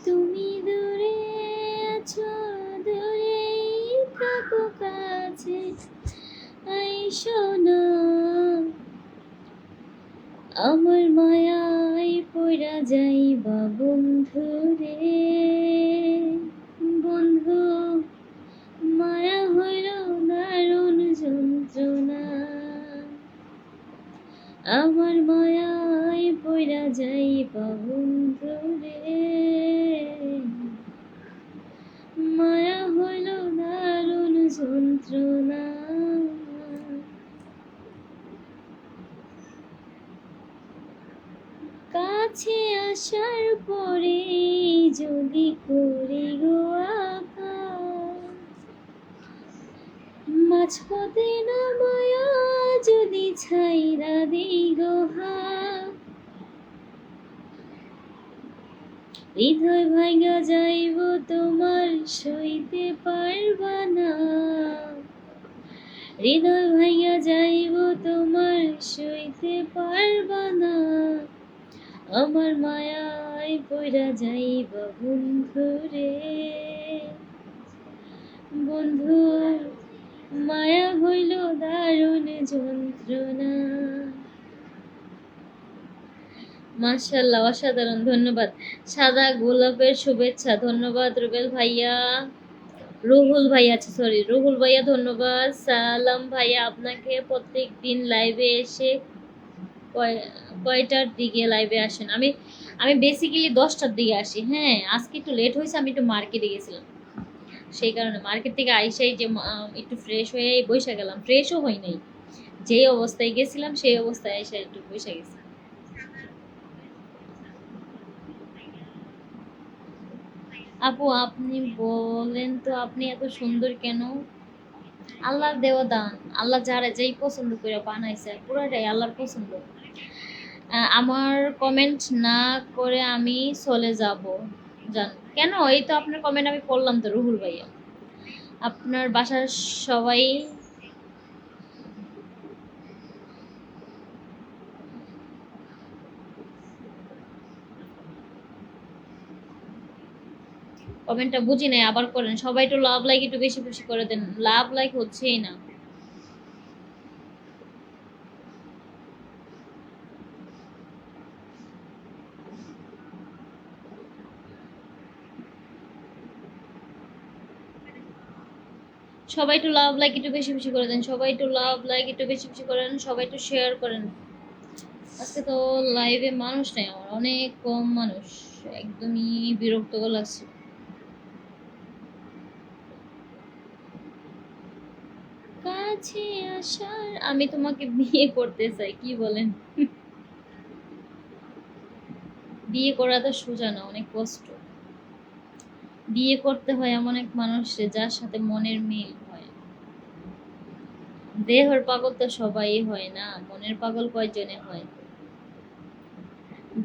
Speaker 2: তুমি দূরে আছো, দূরেই থাকো কাছে আইসো না, আমার মায়ায় পড়া যাইবা বন্ধু রে, বন্ধু মায়া হইল দারুণ যন্ত্রণা, আমার মায়ায় পড়া যাইবা বন্ধু রে, মায়া হইল দারুণ যন্ত্রণা। কাছে আসার পরে যদি করে গো আঁকা, মাঝপথে না মায়া যদি ছাইরা দেই গো হাত, হৃদয় ভাঙা যাইব তোমার সইতে পারবা না, হৃদয় ভাঙা যাইব তোমার সইতে পারবা না, আমার মায়ায় পড়া যাইবা বন্ধু রে, বন্ধু মায়া হইল দারুণ যন্ত্রণা। মাশাআল্লাহ, অসাধারণ, ধন্যবাদ। সাদা গোলাপের শুভেচ্ছা, ধন্যবাদ রুবেল ভাইয়া, রুহুল ভাইয়া, আচ্ছা সরি রুহুল ভাইয়া, ধন্যবাদ। সালাম ভাইয়া, আপনাকে প্রত্যেক দিন লাইভে এসে কয়টার দিকে লাইভে আসেন? আমি আমি বেসিক্যালি 10টার দিকে আসি। হ্যাঁ, আজকে একটু লেট হয়েছে, আমি একটু মার্কেটে গেছিলাম, সেই কারণে মার্কেট থেকে আইসাই যে একটু ফ্রেশ হয়ে বসে গেলাম, ফ্রেশও হই নাই, যেই অবস্থায় গেছিলাম সেই অবস্থায় আইসা একটু বসে গেছি। আপু আপনি বলেন তো, আপনি এত সুন্দর কেন? আল্লাহর দেওয়া দান, আল্লাহ যারা যেই পছন্দ করে বানাইছে পুরোটাই আল্লাহর পছন্দ। আমার কমেন্ট না করে আমি চলে যাব জান? কেন? এই তো আপনার কমেন্ট আমি পড়লাম তো রুহুল ভাইয়া। আপনার বাসার সবাই কমেন্টটা বুঝি নাই, আবার করেন সবাই, একটু লাভ লাইক একটু বেশি বেশি করে দেন, লাভ লাইক হচ্ছেই না। সবাই একটু লাভ লাইক একটু বেশি বেশি করে দেন, সবাই একটু লাভ লাইক একটু বেশি বেশি করেন, সবাই একটু শেয়ার করেন। আজকে তো লাইভে মানুষ নেই, আমার অনেক কম মানুষ, একদমই বিরক্তকর লাগছে। কাছে আসার, আমি তোমাকে বিয়ে করতে চাই, কি বলেন? বিয়ে করা তো সোজা না, অনেক কষ্ট। বিয়ে করতে হয় এমন এক মানুষে যার সাথে মনের মিল হয়। দেহের পাগল তো সবাই হয় না, মনের পাগল কয়জনে হয়?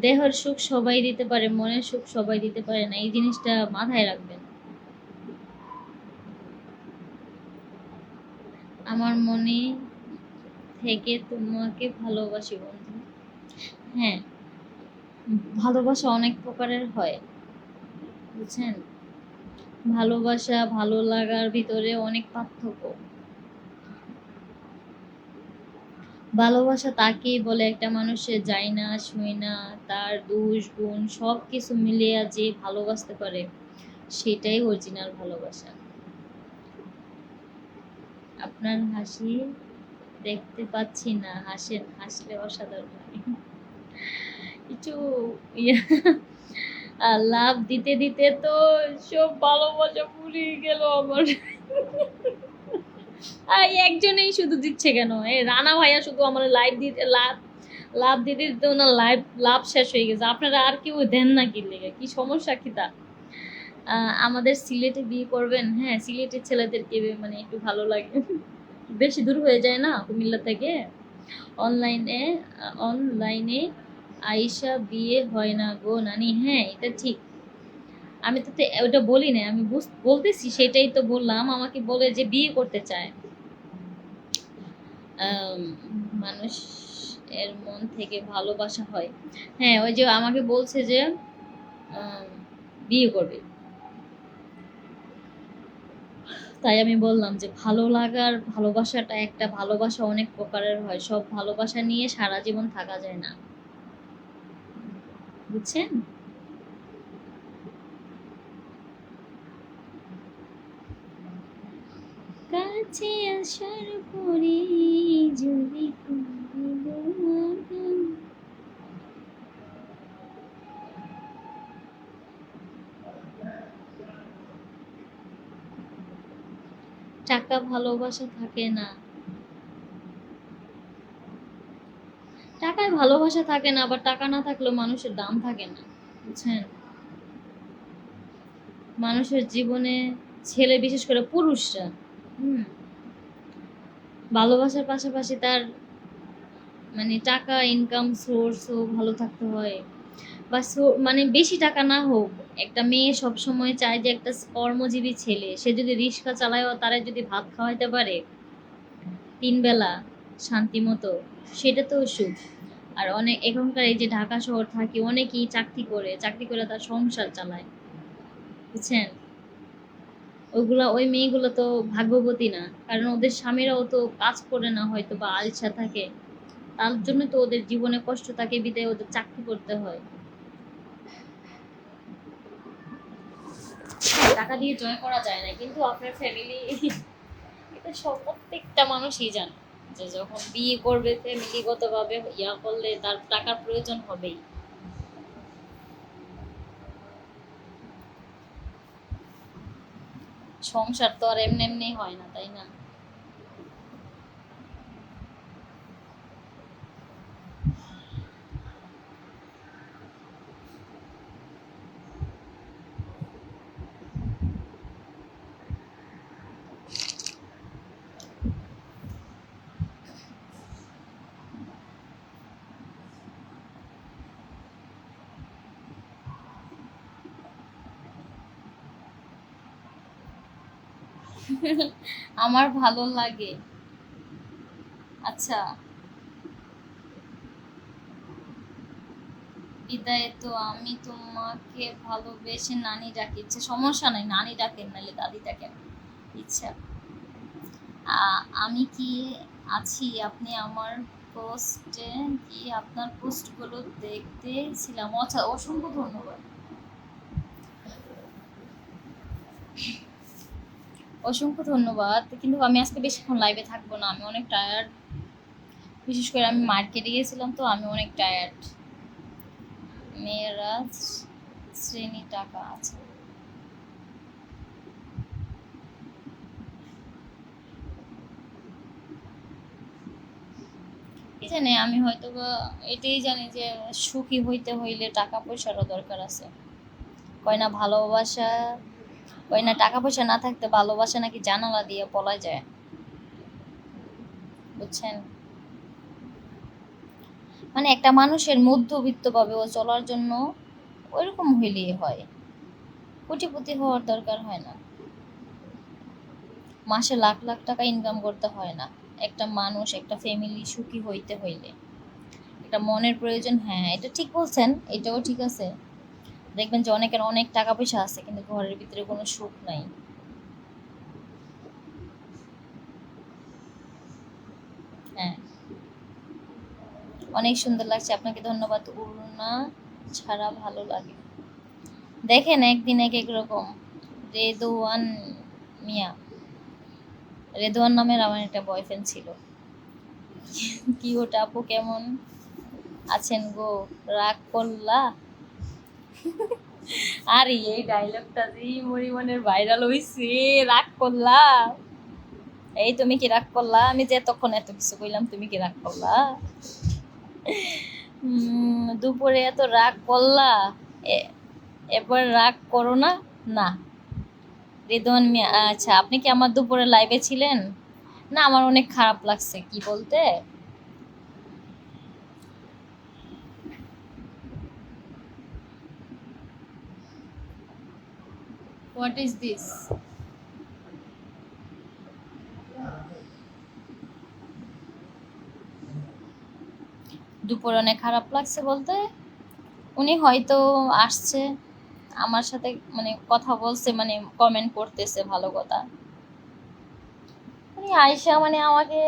Speaker 2: দেহের সুখ সবাই দিতে পারে, মনের সুখ সবাই দিতে পারে না, এই জিনিসটা মাথায় রাখবেন। আমার মনে থেকে তোমাকে ভালোবাসি বন্ধু। হ্যাঁ, ভালোবাসা অনেক প্রকারের হয়, বুঝছেন? ভালোবাসা ভালো লাগার ভিতরে অনেক পার্থক্য। ভালোবাসা তাকেই বলে একটা মানুষের যায় না শুই না, তার দোষ গুণ সব কিছু মিলিয়ে যে ভালোবাসতে পারে, সেটাই অরিজিনাল ভালোবাসা। আপনার হাসি দেখতে পাচ্ছি না, হাসেন, হাসলে অসাধারণ লাগে। কিছু ইয়া, লাভ দিতে দিতে তো সব ভালোবাসা ফুরিয়ে গেল আমার। একজনেই শুধু দিচ্ছে কেন? রানা ভাইয়া শুধু আমার লাইভ দিতে লাভ লাভ দিতে দিতে ওনার লাইভ লাভ শেষ হয়ে গেছে। আপনারা আর কেউ দেন না কি লেগে? কি সমস্যা কি তা? আমাদের সিলেটে বিয়ে করবেন? হ্যাঁ, সিলেটের ছেলেদেরকে মানে একটু ভালো লাগে। বেশি দূর হয়ে যায় না কুমিল্লা থেকে। অনলাইনে অনলাইনে আইসা বিয়ে হয় না গো নানি। হ্যাঁ, এটা ঠিক। আমি তো ওটা বলি না, আমি বলতেছি, সেটাই তো বললাম। আমাকে বলে যে বিয়ে করতে চায়। মানুষ এর মন থেকে ভালোবাসা হয়। হ্যাঁ, ওই যে আমাকে বলছে যে বিয়ে করবে, তাই আমি বললাম যে ভালো লাগার ভালোবাসাটা একটা ভালোবাসা অনেক প্রকারের হয়, সব ভালোবাসা নিয়ে সারা জীবন থাকা যায় না, বুঝছেন? কাছে আসার পরে যদি টাকা ভালোবাসা থাকে না, টাকায় ভালোবাসা থাকে না, আবার টাকা না থাকলেও মানুষের দাম থাকে না, বুঝছেন? মানুষের জীবনে ছেলে, বিশেষ করে পুরুষরা, হুম, ভালোবাসার পাশাপাশি তার মানে টাকা ইনকাম সোর্সও ভালো থাকতে হয়, বা মানে বেশি টাকা না হোক। একটা মেয়ে সব সময় চায় যে একটা কর্মজীবী ছেলে, সে যদি রিক্সা চালায়, তারা যদি ভাত খাওয়াইতে পারে 3 বেলা শান্তি মতো, সেটা তো সুখ। আর অনেক এখনকার এই যে ঢাকা শহর থাকে, অনেকেই চাকরি করে তার সংসার চালায়, বুঝছেন? ওই মেয়েগুলো তো ভাগ্যবতী না, কারণ ওদের স্বামীরাও তো কাজ করে না, হয়তো বা আলসা থাকে, তার জন্য তো ওদের জীবনে কষ্ট থাকে, বিদায় ওদের চাকরি করতে হয়। টাকা দিয়ে জয় করা যায় না, কিন্তু আপনার ফ্যামিলি, এটা সব প্রত্যেকটা মানুষই জানে যে যখন বিয়ে করবে ফ্যামিলিগত ভাবে ইয়া করলে তার টাকার প্রয়োজন হবেই। সংসার তো আর এমনি এমনি হয় না, তাই না? আমার ভালো লাগে। আচ্ছা, বিদায় তো আমি তোমাকে ভালোবেসে নানি ডাকি। ইচ্ছে সমস্যা নাই, নানি ডাকেন নাহলে দাদি ডাকেন, ইচ্ছা। আমি কি আছি, আপনি আমার পোস্টে কি আপনার পোস্টগুলো দেখতেছিলাম। আচ্ছা, অসংখ্য ধন্যবাদ। অসংখ্য ধন্যবাদ, কিন্তু আমি আজকে বেশিক্ষণ লাইভে থাকবো না, আমি অনেক টায়ার্ড। বিশেষ করে আমি মার্কেটে গিয়েছিলাম, তো আমি অনেক টায়ার্ড। মেয়েরা শ্রেণী টাকা আছে। কি জানি, আমি হয়তো বা এটাই জানি যে সুখী হইতে হইলে টাকা পয়সারও দরকার আছে। কয় না ভালোবাসা, কয় না টাকা পয়সা না থাকতে ভালোবাসা নাকি জানালা দিয়ে পলা যায়, বুঝছেন? মানে একটা মানুষের মধ্যবিত্ত ভাবে ও চলার জন্য ওইরকম হইলেই হয়, কোটিপতি হওয়ার দরকার হয় না, মাসে লাখ লাখ টাকা ইনকাম করতে হয় না। একটা মানুষ, একটা ফ্যামিলি সুখী হইতে হইলে একটা মনের প্রয়োজন। হ্যাঁ, এটা ঠিক বলছেন, এটাও ঠিক আছে। দেখবেন যে অনেকের অনেক টাকা পয়সা আছে কিন্তু ঘরের ভিতরে কোনো সুখ নাই। হ্যাঁ, অনেক সুন্দর লাগছে, আপনাকে ধন্যবাদ। উড়না ছাড়া ভালো লাগে। দেখেন একদিন এক এক রকম। রেদওয়ান মিয়া, রেদওয়ান নামের আমার একটা বয়ফ্রেন্ড ছিল। কি ওটা আপু, কেমন আছেন গো, রাগ করলা? আরে এই ডায়লগটা যে মরিমনের ভাইরাল হইছে, রাগ করলা? এই তুমি কি রাগ করলা? আমি যে তখন এত কিছু কইলাম, তুমি কি রাগ করলা? দুপুরে এত রাগ করলা, এবার রাগ করো না। না, রেদওয়ান মিয়া, আচ্ছা আপনি কি আমার দুপুরে লাইভে ছিলেন? না, আমার অনেক খারাপ লাগছে, কি বলতে। What is this? দুপুরে অনেক খারাপ লাগছে বলতে, উনি হয়তো আসছে আমার সাথে, মানে কথা বলছে, মানে কমেন্ট করতেছে ভালো কথা। উনি আয়সা মানে আমাকে,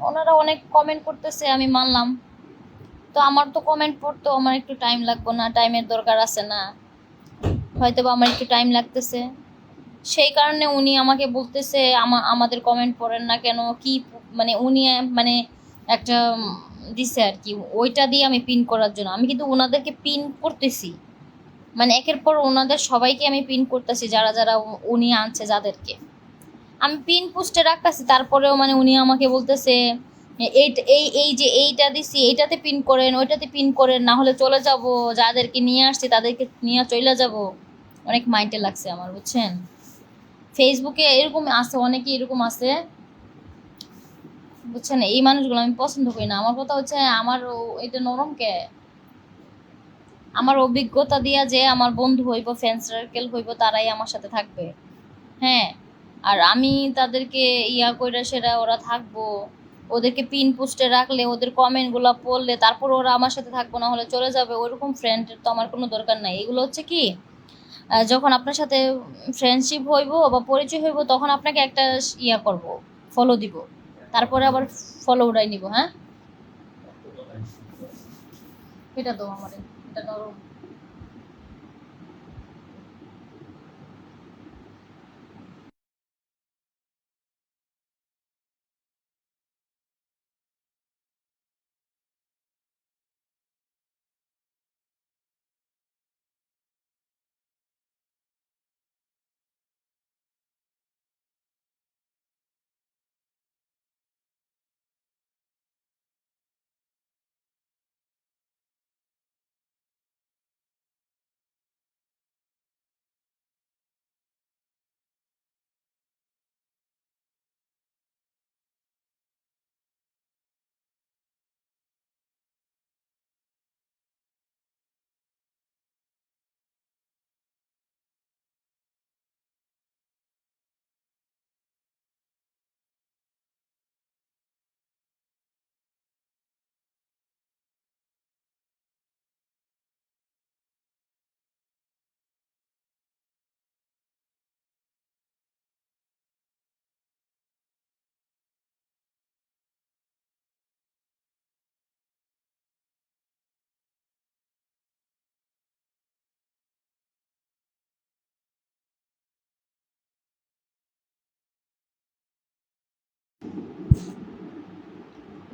Speaker 2: ওনারা অনেক কমেন্ট করতেছে, আমি মানলাম। তো আমার তো কমেন্ট পড়তেও আমার একটু টাইম লাগবে না? টাইমের দরকার আছে না? হয়তো বা আমার একটু টাইম লাগতেছে, সেই কারণে উনি আমাকে বলতেছে আমাদের কমেন্ট পড়েন না কেন, কি মানে উনি মানে একটা দিছে আর কি, ওইটা দিয়ে আমি পিন করার জন্য। আমি কিন্তু ওনাদেরকে পিন করতেছি, মানে একের পর ওনাদের সবাইকে আমি পিন করতেছি, যারা যারা উনি আনছে যাদেরকে আমি পিন পোস্টে রাখতেছি, তারপরেও মানে উনি আমাকে বলতেছে এই এই এই যে এইটা দিছি, এইটাতে পিন করেন, ওইটাতে পিন করেন, না হলে চলে যাব, যাদেরকে নিয়ে আসছি তাদেরকে নিয়ে চলে যাব। অনেক মাইন্ডে লাগছে আমার, বুঝছেন? ফেসবুকে এরকম আছে, অনেকে এরকম আছে, বুঝছেন? এই মানুষগুলো আমি পছন্দ করি না। আমার কথা হচ্ছে, আমার এটা নরম কে, আমার অভিজ্ঞতা দিয়া যে আমার বন্ধু হইব, ফ্রেন্ড সার্কেল হইব, তারাই আমার সাথে থাকবে। হ্যাঁ, আর আমি তাদেরকে ইয়া কইরা সেরা ওরা থাকবো, ওদেরকে পিন পোস্টে রাখলে, ওদের কমেন্টগুলো পড়লে তারপর ওরা আমার সাথে থাকবো, না হলে চলে যাবে, ওরকম ফ্রেন্ডের তো আমার কোনো দরকার নাই। এগুলো হচ্ছে কি, যখন আপনার সাথে ফ্রেন্ডশিপ হইব বা পরিচয় হইব, তখন আপনাকে একটা ইয়া করব, ফলো দিব, তারপরে আবার ফলো উড়াই নিব। হ্যাঁ, এটা তো আমার, এটা নরম।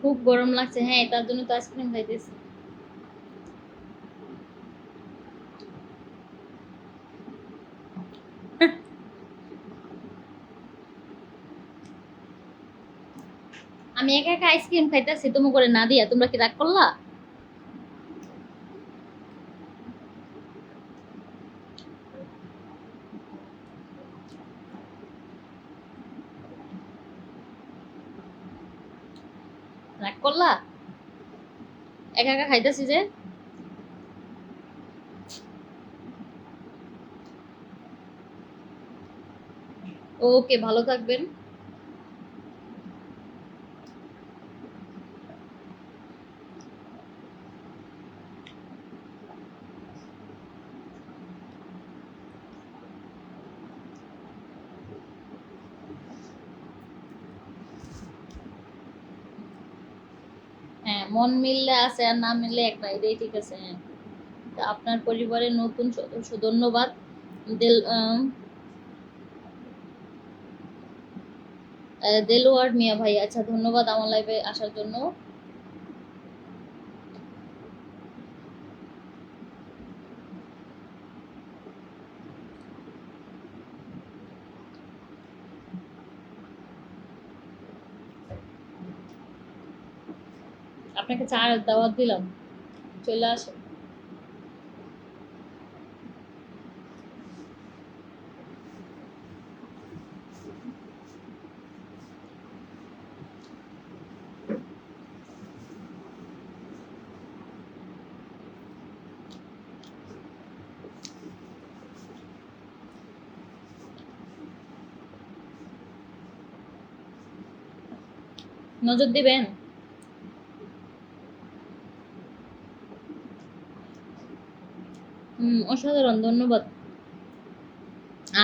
Speaker 2: খুব গরম লাগছে, হ্যাঁ তার জন্য তো আইসক্রিম খাইতেছি। আমি একা একা আইসক্রিম খাইতেছি তুমি করে না দিয়া, তোমরা কি রাগ করলা? রাগ করলা? একা একা খাইতেছি যে। ওকে, ভালো থাকবেন। হ্যাঁ, মন মিললে আছে আর না মিললে একটা, এটাই ঠিক আছে। হ্যাঁ, তা আপনার পরিবারের নতুন সদস্য, ধন্যবাদ। দেল দেলোয়ার মিয়া ভাই, আচ্ছা ধন্যবাদ আমার লাইভে আসার জন্য। আপনাকে চা দাওয়াত দিলাম, চলে আসেন। নজর দিবেন। অসাধারণ, ধন্যবাদ।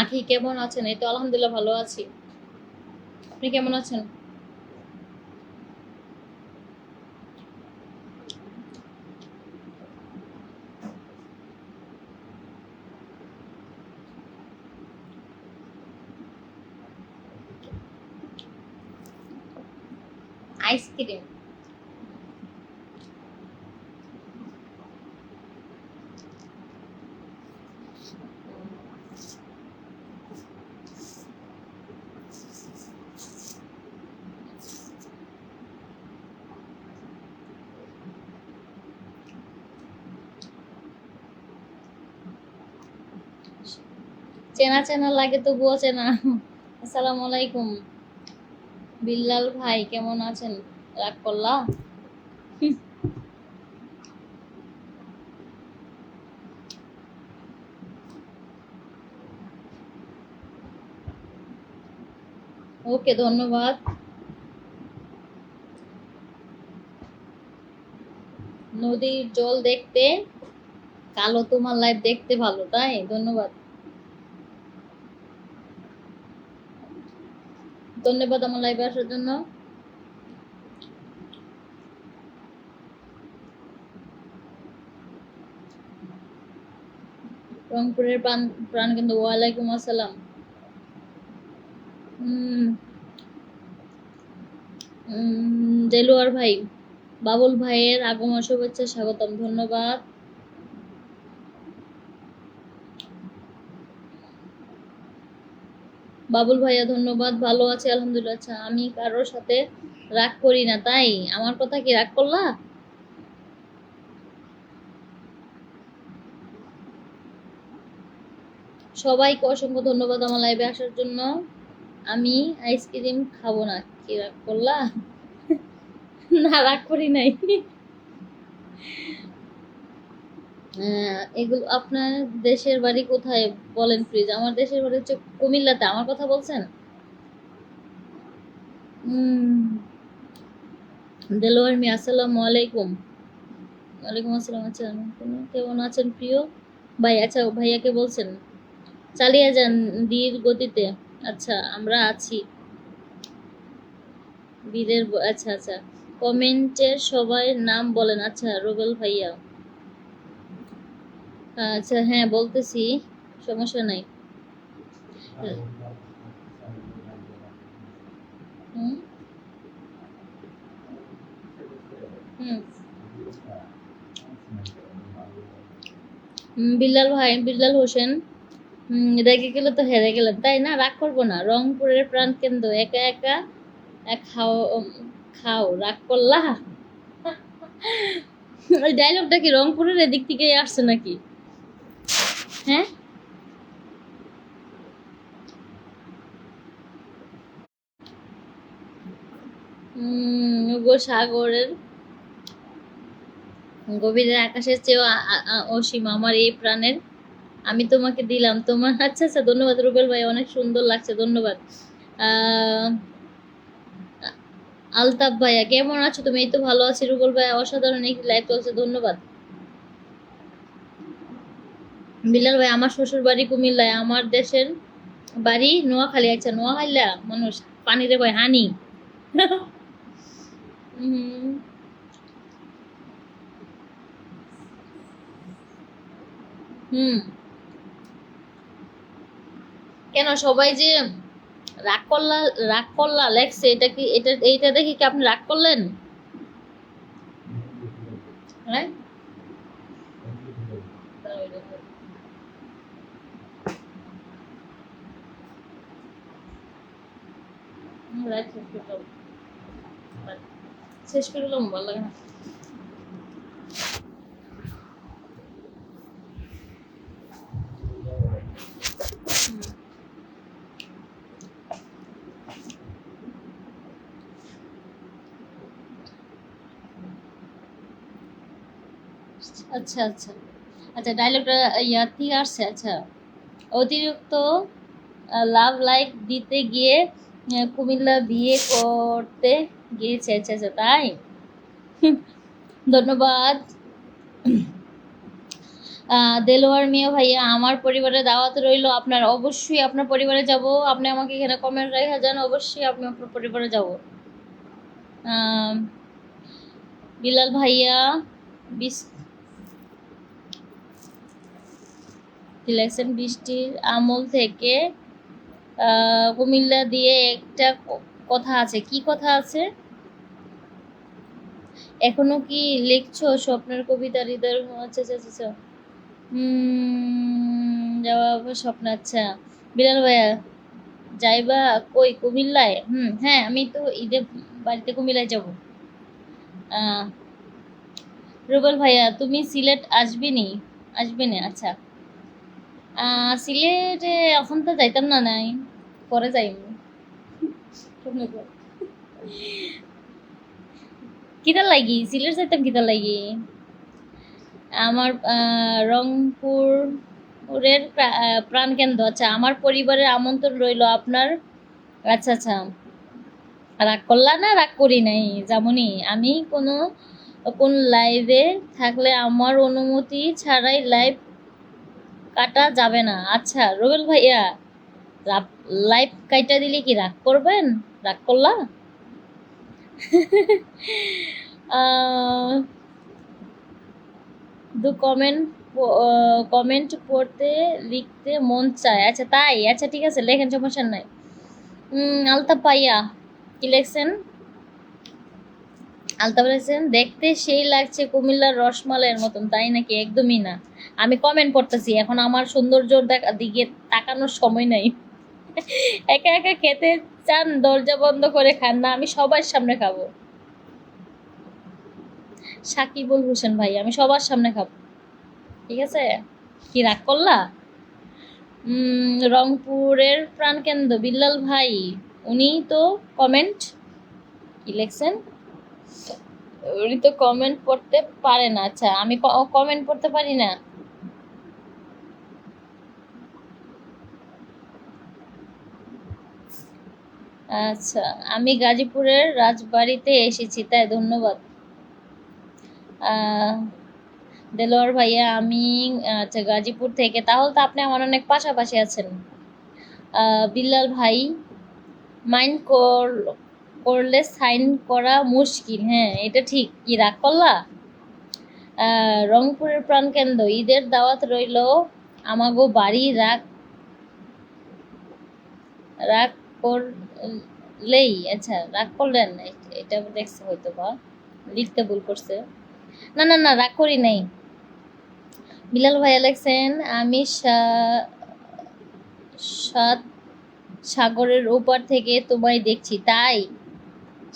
Speaker 2: আখি কেমন আছেন? এই তো আলহামদুলিল্লাহ ভালো আছি, আপনি কেমন আছেন? আইসক্রিম। চেনা চেনা লাগে তবুও চেনা। আসসালামু আলাইকুম বিল্লাল ভাই, কেমন আছেন? রাগ করলা? ওকে, ধন্যবাদ। নদীর জল দেখতে কালো, তোমার লাইভ দেখতে ভালো, তাই ধন্যবাদ। ধন্যবাদ আমার লাইভে আসার জন্য। রংপুরের প্রাণ কিন্তু, ওয়ালাইকুম আসসালাম। দেলোয়ার ভাই, বাবুল ভাইয়ের আগমন শুভেচ্ছা স্বাগতম, ধন্যবাদ। বাবুল ভাইয়া ধন্যবাদ, ভালো আছে আলহামদুলিল্লাহ। আচ্ছা, আমি কারোর সাথে রাগ করি না, তাই আমার কথা কি রাগ করলা? সবাইকে অসংখ্য ধন্যবাদ আমার লাইভে আসার জন্য। আমি আইসক্রিম খাবো না, কি রাগ করলা? না, রাগ করি নাই। এগুলো আপনার দেশের বাড়ি কোথায় বলেন প্লিজ? আমার দেশের বাড়ি হচ্ছে কুমিল্লাতে। আমার কথা বলছেন? দেলোয়ার মি, আসসালামু আলাইকুম। ওয়ালাইকুম আসসালাম। আচ্ছা, কেমন আছেন প্রিয় ভাই? আচ্ছা, ভাইয়াকে বলছেন চালিয়ে যান ধীর গতিতে। আচ্ছা, আমরা আছি বীরের আচ্ছা আচ্ছা, কমেন্টের সবাই নাম বলেন। আচ্ছা, রুবেল ভাইয়া, আচ্ছা হ্যাঁ বলতেছি, সমস্যা নাই। হুম, হুম। বিল্লাল হোসেন, রেগে গেলে তো হেরে গেলেন, তাই না? রাগ করবো না। রংপুরের প্রাণকেন্দ্র, একা একা খাও, খাও, রাগ করলা? ওই ডায়লগটা কি রংপুরের এদিক থেকে আসছে নাকি? হ্যাঁ, গো সাগরের গভীরের আকাশের চেয়েও অসীম আমার এই প্রাণের, আমি তোমাকে দিলাম তোমার। আচ্ছা আচ্ছা, ধন্যবাদ রুবেল ভাই, অনেক সুন্দর লাগছে, ধন্যবাদ। আহ আলতাফ ভাইয়া, কেমন আছো তুমি? এই তো ভালো আছি। রুবেল ভাইয়া, অসাধারণ একটি লাইভ চলছে, ধন্যবাদ। বিলাল ভাই, আমার শ্বশুর বাড়ি কুমিল্লায়, আমার দেশের বাড়ি নোয়াখালী। আচ্ছা, নোয়াখালীলা মানুষ পানিরে ভাই হানি। হুম। হুম। কেন সবাই যে রাগ করলা, রাগ করলা লেখছে, এটা কি, এইটা দেখে কি আপনি রাগ করলেন? হ্যাঁ, শেষ করে দিলাম, ভালো লাগে না। আচ্ছা আচ্ছা আচ্ছা, ডায়লগটা ইয়ার থেকে আসছে। আচ্ছা, অতিরিক্ত লাভ লাইক দিতে গিয়ে কুমিল্লা বিয়ে করতে গিয়েছে। আচ্ছা আচ্ছা, তাই। ধন্যবাদ। দেলোয়ার মিয়া ভাইয়া, আমার পরিবারে দাওয়াত রইল আপনার, অবশ্যই আপনার পরিবারে যাব। আপনি আমাকে এখানে কমেন্ট রেখে যান, অবশ্যই আপনি আপনার পরিবারে যাব। বিলাল ভাইয়া, লেখছেন বৃষ্টির আমল থেকে কুমিল্লা দিয়ে একটা কথা আছে, কি কথা আছে? এখনো কি লিখছো স্বপ্নের কবিতা হৃদয়? আচ্ছা আচ্ছা আচ্ছা। জবাব স্বপ্ন। আচ্ছা, বিলাল ভাইয়া, যাইবা কই কুমিল্লায়? হ্যাঁ, আমি তো ঈদে বাড়িতে কুমিল্লায় যাব। রুবেল ভাইয়া, তুমি সিলেট আসবি নি? আচ্ছা, সিলেটে এখন তো যাইতাম না, নাই পরে যাইম। কিতার লাগি সিলেট যাইতাম, কিতার লাগি? আমার রংপুরের প্রাণকেন্দ্র। আচ্ছা, আমার পরিবারের আমন্ত্রণ রইল আপনার। আচ্ছা আচ্ছা, রাগ করলা না? রাগ করি নাই, যেমনই আমি কোন লাইভে থাকলে আমার অনুমতি ছাড়াই লাইভ কাটা যাবে না। আচ্ছা রুবেল ভাইয়া, লাইভ কাইটা দিলে কি রাগ করবেন? রাগ করলা? দু কমেন্ট পড়তে লিখতে মন চায়। আচ্ছা তাই, আচ্ছা ঠিক আছে, লেখেন, সমস্যা নাই। আলতাফ ভাইয়া, কি লেখছেন? আলতাফ লেখছেন, দেখতে সেই লাগছে কুমিল্লার রসমালাইয়ের মতন, তাই নাকি? একদমই না, আমি কমেন্ট পড়তেছি এখন, আমার সৌন্দর্যর দিকে তাকানোর সময় নাই। একা একা খেতে চান, দরজা বন্ধ করে খান না, আমি সবার সামনে খাবো। সাকিবুল হোসেন ভাই, আমি সবার সামনে খাবো, ঠিক আছে? কি রাগ করলা? রংপুরের প্রাণকেন্দ্র বিল্লাল ভাই, উনি তো কমেন্ট, কি লেখছেন? উনি তো কমেন্ট পড়তে পারে না। আচ্ছা, আমি কমেন্ট পড়তে পারি না? আচ্ছা, আমি গাজীপুরের রাজবাড়িতে এসেছি, তাই, ধন্যবাদ। দেলোয়ার ভাইয়া, আমি আচ্ছা গাজীপুর থেকে, তাহলে তো আপনি আমার অনেক পাশাপাশি আছেন। বিল্লাল ভাই, মাইন্ড করলে সাইন করা মুশকিল, হ্যাঁ এটা ঠিক। কি রাগ করলা? রংপুরের প্রাণকেন্দ্র, ঈদের দাওয়াত রইল আমাগো বাড়ি, রাগ রাগ করলেই, আচ্ছা রাগ করলেন, এটা দেখছে হয়তো বা। লিখতে ভুল করছে। না না না, রাগ করি নাই। বিলাল ভাইয়া লেখছেন, আমি সাত সাগরের ওপার থেকে তোমায় দেখছি। তাই?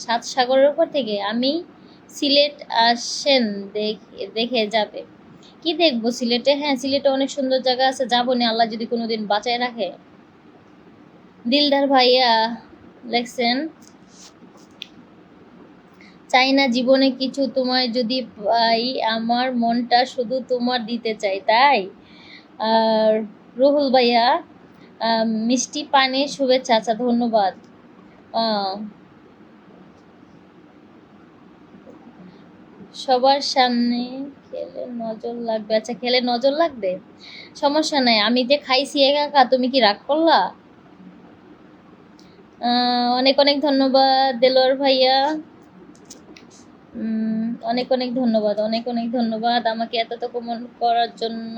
Speaker 2: সাত সাগরের ওপার থেকে? আমি সিলেট আসেন, দেখে যাবে। কি দেখবো সিলেটে? হ্যাঁ, সিলেটে অনেক সুন্দর জায়গা আছে, যাবো না আল্লাহ যদি কোনোদিন বাঁচায় রাখে। দিলদার ভাইয়া লেখছেন, চাই না জীবনে কিছু, তোমায় যদি পাই আমার মনটা শুধু তোমার দিতে চাই। তাই? আর রুহুল ভাইয়া মিষ্টি পানির শুভেচ্ছা। আচ্ছা, ধন্যবাদ। আহ, সবার সামনে খেলে নজর লাগবে। আচ্ছা, খেলে নজর লাগবে, সমস্যা নাই। আমি যে খাইছি একা, তুমি কি রাগ করলা? অনেক অনেক ধন্যবাদ দেলোয়ার ভাইয়া। অনেক অনেক ধন্যবাদ, অনেক অনেক ধন্যবাদ আমাকে এতটা কমেন্ট করার জন্য।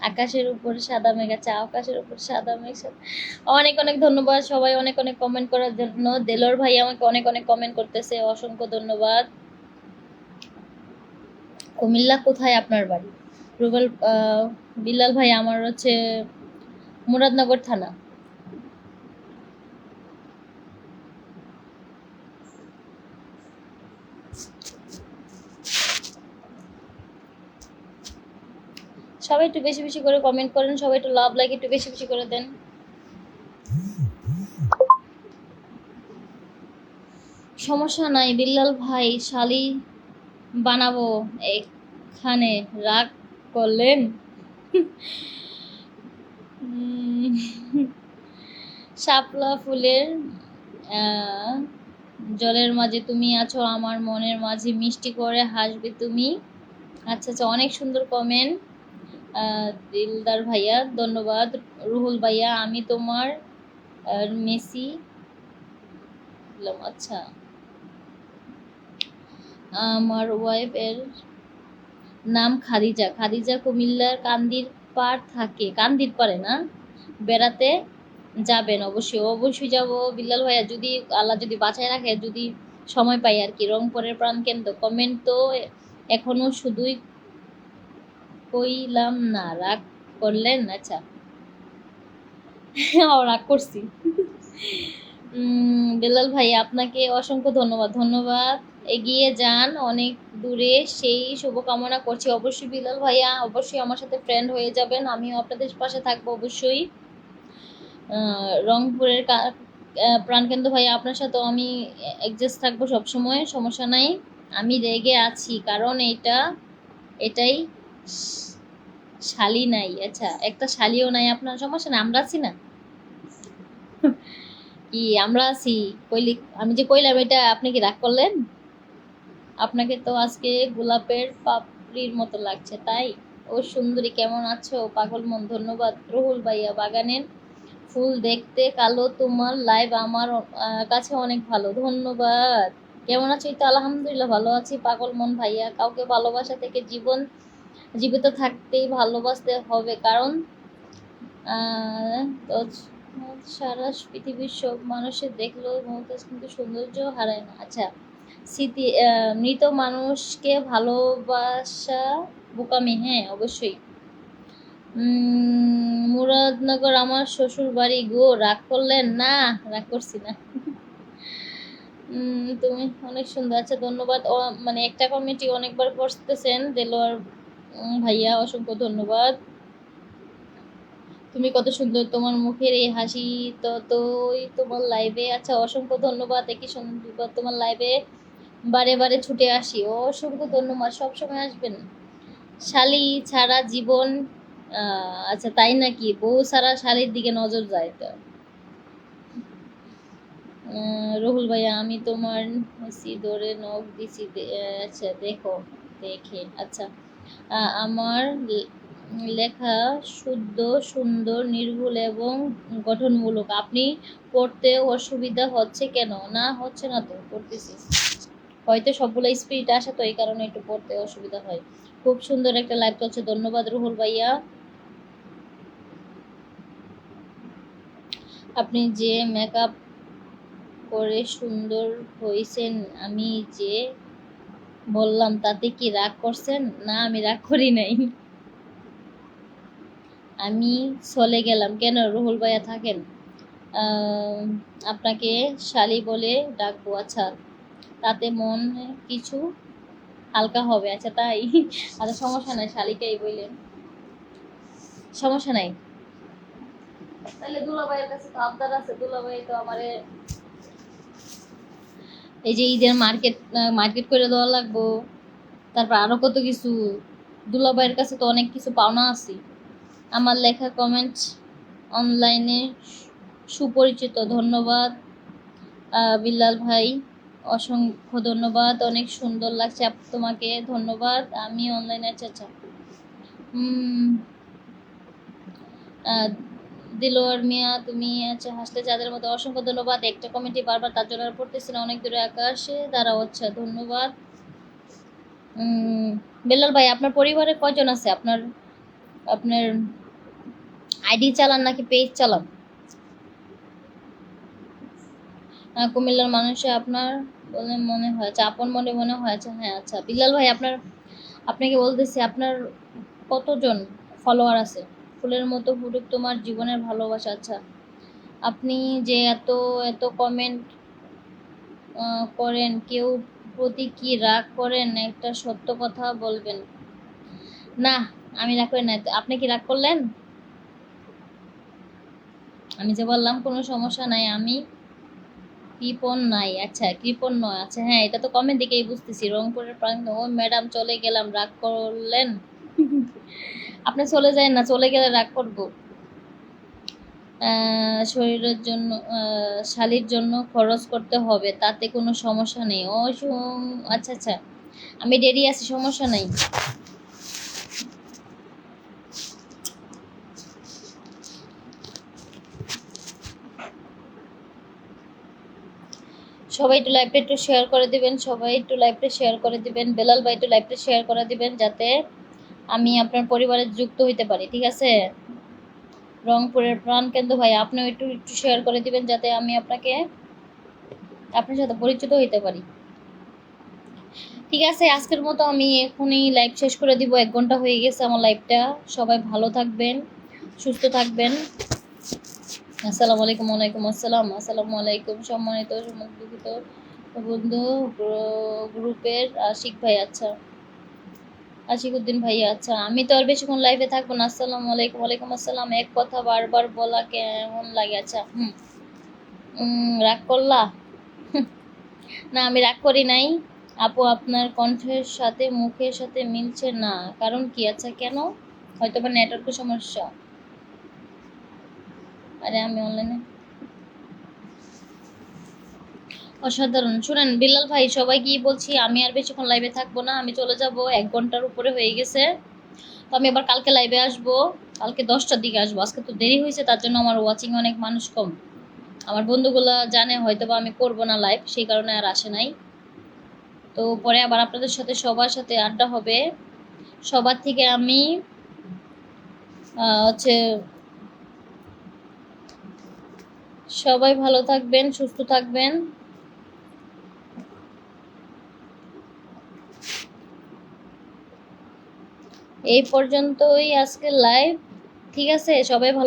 Speaker 2: আকাশের উপর সাদা মেঘ। আচ্ছা, আকাশের উপর সাদা মেঘ। অনেক অনেক ধন্যবাদ সবাই, অনেক অনেক কমেন্ট করার জন্য। দেলোয়ার ভাই আমাকে অনেক অনেক কমেন্ট করতেছে, অসংখ্য ধন্যবাদ। কুমিল্লা কোথায় আপনার বাড়ি? রুবেল বিল্লাল ভাই আমার হচ্ছে মুরাদনগর থানা। সবাই একটু বেশি বেশি করে কমেন্ট করেন, সবাই একটু লাভ লাইক একটু বেশি বেশি করে দেন। সমস্যা নাই বিল্লাল ভাই, শালি বানাবো এখানে। রাগ করলেন? শাপলা ফুলের জলের মাঝে তুমি আছো, আমার মনের মাঝে মিষ্টি করে হাসবে তুমি। আচ্ছা আচ্ছা, অনেক সুন্দর কমেন্ট দিলদার ভাইয়া, ধন্যবাদ। রুহুল ভাইয়া, আমি তোমার মেসি। আচ্ছা, আমার ওয়াইফ এর নাম খাদিজা। খাদিজা কুমিল্লার কান্দির পাড় থাকে। কান্দির পাড়ে না? বেড়াতে যাবেন? অবশ্যই অবশ্যই যাব বিল্লাল ভাইয়া, যদি আল্লাহ যদি বাঁচায় রাখে, যদি সময় পাই আর কি। রংপুরের প্রাণকেন্দ্র। কমেন্ট তো এখনো শুধুই কইলাম না, রাগ করলেন? আচ্ছা, রাগ করছি। বিল্লাল ভাই আপনাকে অসংখ্য ধন্যবাদ, ধন্যবাদ। এগিয়ে যান অনেক দূরে, সেই শুভকামনা করছি। অবশ্যই বিল্লাল ভাইয়া, অবশ্যই আমার সাথে ফ্রেন্ড হয়ে যাবেন, আমিও আপনাদের পাশে থাকবো অবশ্যই। রংপুরের প্রাণকেন্দ্র ভাইয়া, আপনার সাথেও আমি অ্যাডজাস্ট থাকবো সবসময়, সমস্যা নাই। আমি রেগে আছি কারণ এটাই শালি নাই। আচ্ছা, একটা শালিও নাই আপনার, সমস্যা নাই, আমরা আছি না? কি আমরা আছি? কইলি, আমি যে কইলাম এটা আপনি কি রাগ করলেন? আপনাকে তো আজকে গোলাপের পাপড়ির মতো লাগছে। তাই? ও সুন্দরী, কেমন আছো পাগল মন? ধন্যবাদ রুহুল ভাইয়া। বাগানের ফুল দেখতে কালো, তোমার লাইভ আমার কাছে অনেক ভালো। ধন্যবাদ। কেমন আছো? এই তো আলহামদুলিল্লাহ ভালো আছি পাগল মন ভাইয়া। কাউকে ভালোবাসা থেকে জীবিত থাকতেই ভালোবাসতে হবে, কারণ তো সারা পৃথিবীর সব মানুষের দেখলেও মমতাজ কিন্তু সৌন্দর্য হারায় না। আচ্ছা, স্মৃতি মৃত মানুষকে ভালোবাসা বোকামি। হ্যাঁ, অবশ্যই। মুরাদনগর আমার শ্বশুর বাড়ি গো। রাগ করলেন? না, রাগ করছি না। তুমি অনেক সুন্দর। আচ্ছা, ধন্যবাদ। মানে একটা কমেন্টই অনেকবার করতেছেন দেলোয়ার ভাইয়া, অসংখ্য ধন্যবাদ। তুমি কত সুন্দর, তোমার মুখের এই হাসি ততই তোমার লাইভে। আচ্ছা, অসংখ্য ধন্যবাদ। একই সুন্দর তোমার লাইভে বারে বারে ছুটে আসি। অসংখ্য ধন্যবাদ, সবসময় আসবেন। শালি ছাড়া জীবন। আচ্ছা, তাই নাকি? বউ ছাড়া শালির দিকে নজর যায় তো। রুহুল ভাইয়া, আমি তোমার ধরে নখ দিছি। আচ্ছা, দেখে। আচ্ছা, আমার লেখা শুদ্ধ, সুন্দর, নির্ভুল এবং গঠনমূলক। আপনি পড়তে অসুবিধা হচ্ছে কেন? না, হচ্ছে না তো, পড়তেছি। হয়তো সবগুলো স্পিড আসে তো এই কারণে একটু পড়তে অসুবিধা হয়। খুব সুন্দর একটা লাইভ চলছে, ধন্যবাদ রুহুল ভাইয়া। আপনি যে মেকআপ করে সুন্দর হয়েছেন, আমি যে বললাম তাতে কি রাগ করছেন? না, আমি রাগ করি নাই। আমি চলে গেলাম কেন? রুহুল ভাইয়া থাকেন। আহ, আপনাকে শালি বলে ডাকবো। আচ্ছা, তাতে মন কিছু হালকা হবে। আচ্ছা তাই? আচ্ছা সমস্যা নাই, শালিকাই বললেন, সমস্যা নাই। তাহলে দুলাভাইয়ের কাছে তো আবদার আছে, দুলাভাই তো আমারে এই যে ঈদের মার্কেট করে দেওয়া লাগবো, তারপর আরো কত কিছু। দুলাভাইয়ের কাছে তো অনেক কিছু পাওনা আছে। আমার লেখা কমেন্ট অনলাইনে সুপরিচিত, ধন্যবাদ বিল্লাল ভাই, অসংখ্য ধন্যবাদ, অনেক সুন্দর লাগছে তোমাকে, ধন্যবাদ। আমি অনলাইনে, আচ্ছা আচ্ছা। আহ, দিলোয়ার মিয়া, তুমি আচ্ছা হাসলে যাদের মতো, অসংখ্য ধন্যবাদ। একটা কমেন্টই বারবার, তার জন্য আর পড়তেছি না, অনেক দূরে আকাশে দাঁড়াও। আচ্ছা ধন্যবাদ। বেলাল ভাই, আপনার পরিবারে কয়জন আছে? আপনার আপনার আইডি চালান নাকি পেজ চালান? কুমিল্লার মানুষে আপনার বলে মনে হয়, আচ্ছা আপন মনে মনে হয়। আচ্ছা হ্যাঁ, আচ্ছা বিল্লাল ভাই, আপনাকে বলতেছি, আপনার কতজন ফলোয়ার আছে? ফুলের মতো ফুটুক তোমার জীবনের ভালোবাসা। আচ্ছা, আপনি যে এত এত কমেন্ট করেন, কেউ প্রতি কি রাগ করেন? একটা সত্য কথা বলবেন। না, আমি রাগ করি না। আপনি কি রাগ করলেন? আমি যে বললাম কোনো সমস্যা নাই, আমি কৃপণ নাই। আচ্ছা কৃপণ নয়, আচ্ছা হ্যাঁ, এটা তো কমেন্ট দিকেই বুঝতেছি। রংপুরের প্রান্ত, ও ম্যাডাম চলে গেলাম, রাগ করলেন? আপনি চলে যায় না, চলে গেলে রাগ করবো? শরীরের জন্য, শালির জন্য খরচ করতে হবে, তাতে কোনো সমস্যা নেই। আচ্ছা আচ্ছা, আমি দেরি আছি, সমস্যা নাই। সবাই একটু লাইভটা একটু শেয়ার করে দিবেন, সবাই একটু লাইভটা শেয়ার করে দিবেন। বেলাল ভাই একটু লাইভটা শেয়ার করে দিবেন, যাতে আমি আপনার পরিবারে যুক্ত হইতে পারি, ঠিক আছে? রংপুরের প্রাণকেন্দ্র ভাই, আপনিও একটু একটু শেয়ার করে দিবেন, যাতে আমি আপনার সাথে পরিচিত হইতে পারি। ঠিক আছে, আজকের মতো আমি এখনই লাইভ শেষ করে দিব। 1 ঘন্টা হয়ে গেছে আমার লাইভটা। সবাই ভালো থাকবেন, সুস্থ থাকবেন। আসসালামু আলাইকুম। ওয়ালাইকুম আসসালাম। আসসালামু আলাইকুম সম্মানিত দুঃখিত বন্ধু গ্রুপের আশিক ভাই। আচ্ছা, আশিকুদ্দিন ভাইয়া, আচ্ছা আমি তো আর বেশিক্ষণ লাইভে থাকবো না। আসসালামু আলাইকুম। ওয়ালাইকুম আসসালাম। এক কথা বারবার বলা কেমন লাগে? আচ্ছা রাগ করলা? না, আমি রাগ করি নাই আপু, আপনার কণ্ঠের সাথে মুখের সাথে মিলছে না, কারণ কি? আচ্ছা কেন? হয়তো বা নেটওয়ার্কের সমস্যা। আরে আমি অনলাইনে অসাধারণ। শুনেন বিল্লাল ভাই, সবাই কি বলছি, আমি আর বেশিক্ষণ লাইভে থাকবো না, আমি চলে যাব। 1 ঘন্টার উপরে হয়ে গেছে। তো আমি আবার কালকে লাইভে আসবো, কালকে 10টার দিকে আসবো। আজকে তো দেরি হয়েছে, তার জন্য আমার ওয়াচিং অনেক মানুষ কম। আমার বন্ধুগুলা জানে হয়তো বা আমি করবো না লাইভ, সেই কারণে আর আসে নাই। তো পরে আবার আপনাদের সাথে সবার সাথে আড্ডা হবে। সবার থেকে আমি হচ্ছে, সবাই ভালো থাকবেন, সুস্থ থাকবেন। এই পর্যন্তই আজকে লাইভ, ঠিক আছে? সবাই ভালো